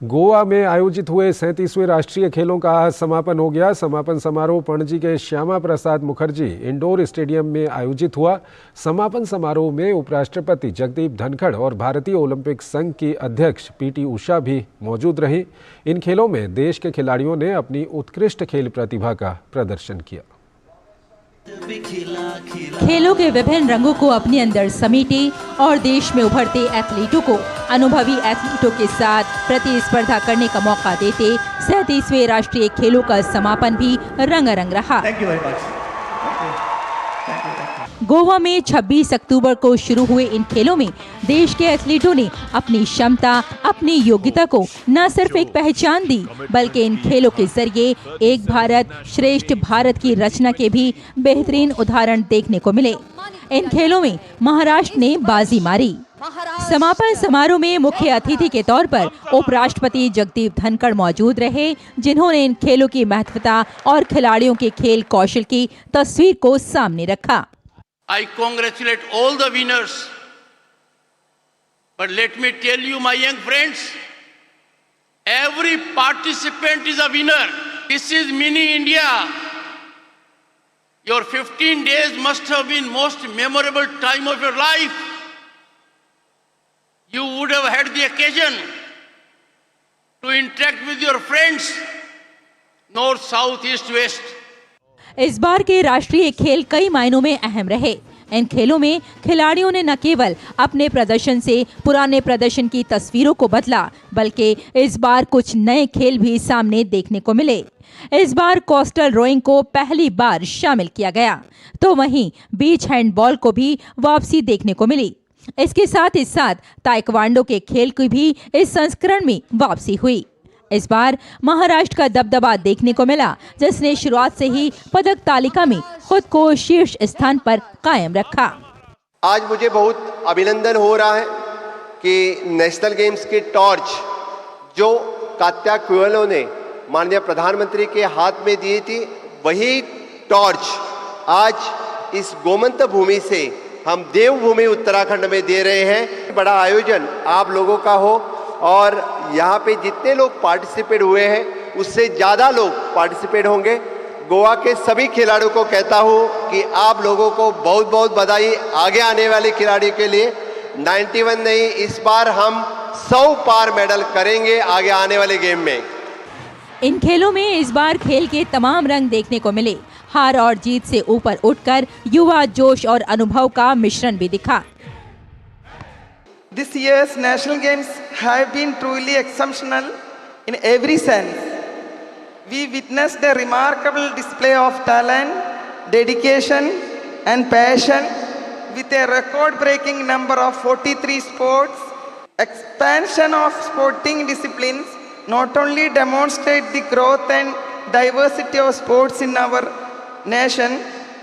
गोवा में आयोजित हुए 37वें राष्ट्रीय खेलों का आज समापन हो गया। समापन समारोह पणजी के श्यामा प्रसाद मुखर्जी इंडोर स्टेडियम में आयोजित हुआ। समापन समारोह में उपराष्ट्रपति जगदीप धनखड़ और भारतीय ओलंपिक संघ की अध्यक्ष पीटी उषा भी मौजूद रहीं। इन खेलों में देश के खिलाड़ियों ने अपनी उत्कृष्ट खेल प्रतिभा का प्रदर्शन किया। खेलों के विभिन्न रंगों को अपने अंदर समेटे और देश में उभरते एथलीटों को अनुभवी एथलीटों के साथ प्रतिस्पर्धा करने का मौका देते 37वें राष्ट्रीय खेलों का समापन भी रंगारंग रहा। गोवा में 26 अक्टूबर को शुरू हुए इन खेलों में देश के एथलीटों ने अपनी क्षमता, अपनी योग्यता को न सिर्फ एक पहचान दी, बल्कि इन खेलों के जरिए एक भारत श्रेष्ठ भारत की रचना के भी बेहतरीन उदाहरण देखने को मिले। इन खेलों में महाराष्ट्र ने बाजी मारी। समापन समारोह में मुख्य अतिथि के तौर पर उपराष्ट्रपति जगदीप धनखड़ मौजूद रहे, जिन्होंने इन खेलों की महत्वता और खिलाड़ियों के खेल कौशल की तस्वीर को सामने रखा। I congratulate all the winners, but let me tell you, my young friends, every participant is a winner. This is mini India. Your 15 days must have been most memorable time of your life. You would have had the occasion to interact with your friends, north, south, east, west. इस बार के राष्ट्रीय खेल कई मायनों में अहम रहे। इन खेलों में खिलाड़ियों ने न केवल अपने प्रदर्शन से पुराने प्रदर्शन की तस्वीरों को बदला, बल्कि इस बार कुछ नए खेल भी सामने देखने को मिले। इस बार कोस्टल रोइंग को पहली बार शामिल किया गया, तो वहीं बीच हैंडबॉल को भी वापसी देखने को मिली। इसके साथ ही साथ ताइक्वांडो के खेल की भी इस संस्करण में वापसी हुई। इस बार महाराष्ट्र का दबदबा देखने को मिला, जिसने शुरुआत से ही पदक तालिका में खुद को शीर्ष स्थान पर कायम रखा। आज मुझे बहुत अभिनंदन हो रहा है कि नेशनल गेम्स की टॉर्च जो कात्या कुएलो ने माननीय प्रधानमंत्री के हाथ में दी थी, वही टॉर्च आज इस गोमंत भूमि से हम देवभूमि उत्तराखंड में दे रहे हैं। बड़ा आयोजन आप लोगों का हो और यहाँ पे जितने लोग पार्टिसिपेट हुए हैं उससे ज़्यादा लोग पार्टिसिपेट होंगे। गोवा के सभी खिलाड़ियों को कहता हूँ कि आप लोगों को बहुत बहुत बधाई। आगे आने वाले खिलाड़ियों के लिए 91 नहीं, इस बार हम 100 पार मेडल करेंगे आगे आने वाले गेम में। इन खेलों में इस बार खेल के तमाम रंग देखने को मिले। हार और जीत से ऊपर उठकर युवा जोश और अनुभव का मिश्रण भी दिखा। This year's national games have been truly exceptional in every sense. We witnessed a remarkable display of talent, dedication and passion with a record-breaking number of 43 sports. Expansion of sporting disciplines not only demonstrate the growth and diversity of sports in our nation,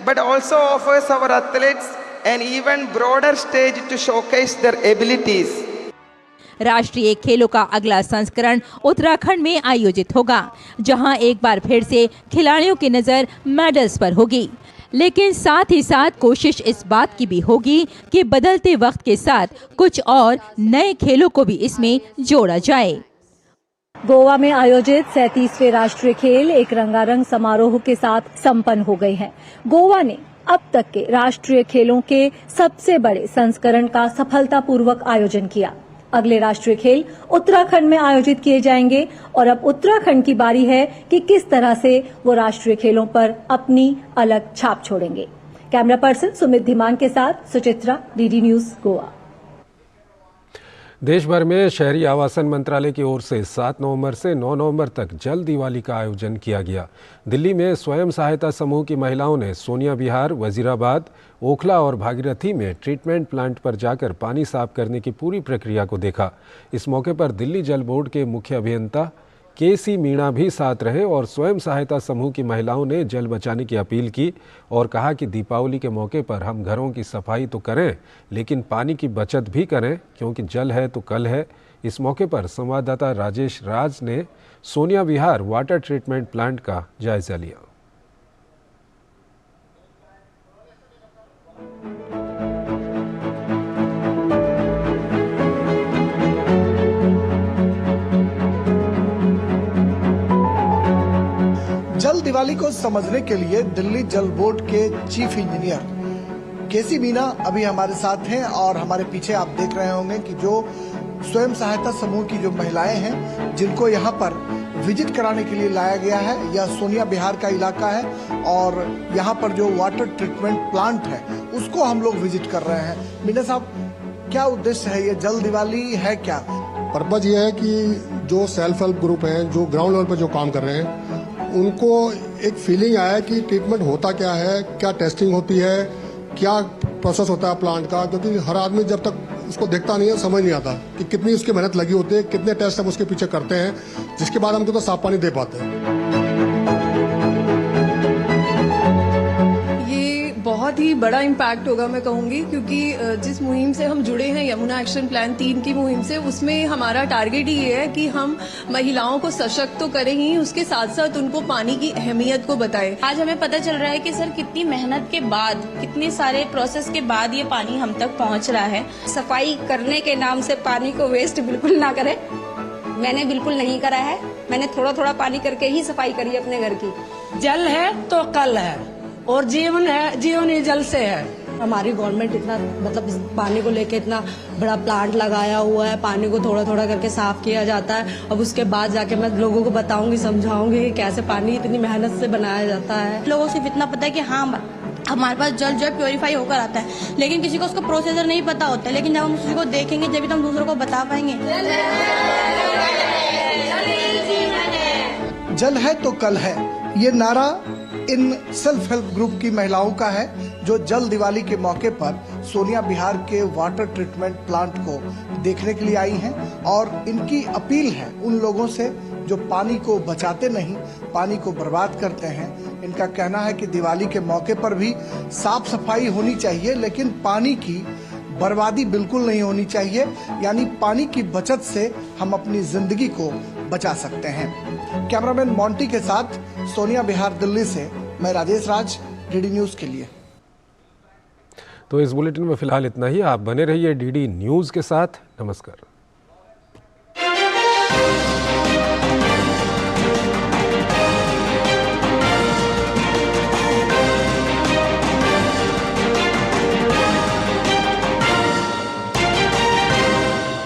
but also offers our athletes an even broader stage to showcase their abilities. राष्ट्रीय खेलों का अगला संस्करण उत्तराखंड में आयोजित होगा, जहां एक बार फिर से खिलाड़ियों की नजर मेडल्स पर होगी, लेकिन साथ ही साथ कोशिश इस बात की भी होगी कि बदलते वक्त के साथ कुछ और नए खेलों को भी इसमें जोड़ा जाए। गोवा में आयोजित 37वें राष्ट्रीय खेल एक रंगारंग समारोह के साथ संपन्न हो गए हैं। गोवा ने अब तक के राष्ट्रीय खेलों के सबसे बड़े संस्करण का सफलतापूर्वक आयोजन किया। अगले राष्ट्रीय खेल उत्तराखंड में आयोजित किए जाएंगे और अब उत्तराखंड की बारी है कि किस तरह से वो राष्ट्रीय खेलों पर अपनी अलग छाप छोड़ेंगे। कैमरा पर्सन सुमित धीमान के साथ सुचित्रा, डीडी न्यूज, गोवा। देश भर में शहरी आवासन मंत्रालय की ओर से 7 नवंबर से 9 नवंबर तक जल दिवाली का आयोजन किया गया। दिल्ली में स्वयं सहायता समूह की महिलाओं ने सोनिया विहार, वजीराबाद, ओखला और भागीरथी में ट्रीटमेंट प्लांट पर जाकर पानी साफ करने की पूरी प्रक्रिया को देखा। इस मौके पर दिल्ली जल बोर्ड के मुख्य अभियंता के.सी. मीणा भी साथ रहे और स्वयं सहायता समूह की महिलाओं ने जल बचाने की अपील की और कहा कि दीपावली के मौके पर हम घरों की सफाई तो करें, लेकिन पानी की बचत भी करें, क्योंकि जल है तो कल है। इस मौके पर संवाददाता राजेश राज ने सोनिया विहार वाटर ट्रीटमेंट प्लांट का जायजा लिया। जल दिवाली को समझने के लिए दिल्ली जल बोर्ड के चीफ इंजीनियर के.सी. मीणा अभी हमारे साथ हैं और हमारे पीछे आप देख रहे होंगे कि जो स्वयं सहायता समूह की जो महिलाएं हैं जिनको यहाँ पर विजिट कराने के लिए लाया गया है, यह सोनिया विहार का इलाका है और यहाँ पर जो वाटर ट्रीटमेंट प्लांट है उसको हम लोग विजिट कर रहे हैं। मीणा साहब, क्या उद्देश्य है, ये जल दिवाली है क्या? पर्पज ये है कि जो सेल्फ हेल्प ग्रुप हैं, जो ग्राउंड लेवल पर जो काम कर रहे हैं, उनको एक फीलिंग आया कि ट्रीटमेंट होता क्या है, क्या टेस्टिंग होती है, क्या प्रोसेस होता है प्लांट का, क्योंकि हर आदमी जब तक उसको देखता नहीं है समझ नहीं आता कि कितनी उसकी मेहनत लगी होती है, कितने टेस्ट हम उसके पीछे करते हैं, जिसके बाद हम तो साफ पानी दे पाते हैं। बहुत ही बड़ा इम्पैक्ट होगा मैं कहूँगी, क्योंकि जिस मुहिम से हम जुड़े हैं, यमुना एक्शन प्लान 3 की मुहिम से, उसमें हमारा टारगेट ये है कि हम महिलाओं को सशक्त तो करें ही, उसके साथ साथ उनको पानी की अहमियत को बताएं। आज हमें पता चल रहा है कि सर कितनी मेहनत के बाद, कितने सारे प्रोसेस के बाद ये पानी हम तक पहुँच रहा है। सफाई करने के नाम से पानी को वेस्ट बिल्कुल ना करें। मैंने बिल्कुल नहीं करा है, मैंने थोड़ा थोड़ा पानी करके ही सफाई करी अपने घर की। जल है तो कल है और जीवन है, जीवन ही जल से है। हमारी गवर्नमेंट इतना मतलब इस पानी को लेके इतना बड़ा प्लांट लगाया हुआ है, पानी को थोड़ा थोड़ा करके साफ किया जाता है। अब उसके बाद जाके मैं लोगों को बताऊंगी, समझाऊंगी कि कैसे पानी इतनी मेहनत से बनाया जाता है। लोगों को इतना पता है कि हाँ हमारे पास जल जो है प्योरीफाई होकर आता है, लेकिन किसी को उसका प्रोसीजर नहीं पता होता है। लेकिन जब हम उसी को देखेंगे जब भी हम दूसरों को बता पाएंगे। जल है तो कल है, ये नारा इन सेल्फ हेल्प ग्रुप की महिलाओं का है जो जल दिवाली के मौके पर सोनिया विहार के वाटर ट्रीटमेंट प्लांट को देखने के लिए आई हैं और इनकी अपील है उन लोगों से जो पानी को बचाते नहीं, पानी को बर्बाद करते हैं। इनका कहना है कि दिवाली के मौके पर भी साफ सफाई होनी चाहिए, लेकिन पानी की बर्बादी बिल्कुल नहीं होनी चाहिए, यानी पानी की बचत से हम अपनी जिंदगी को बचा सकते हैं। कैमरामैन मोंटी के साथ सोनिया विहार, दिल्ली से मैं राजेश राज, डीडी न्यूज के लिए। तो इस बुलेटिन में फिलहाल इतना ही। आप बने रहिए डीडी न्यूज के साथ। नमस्कार।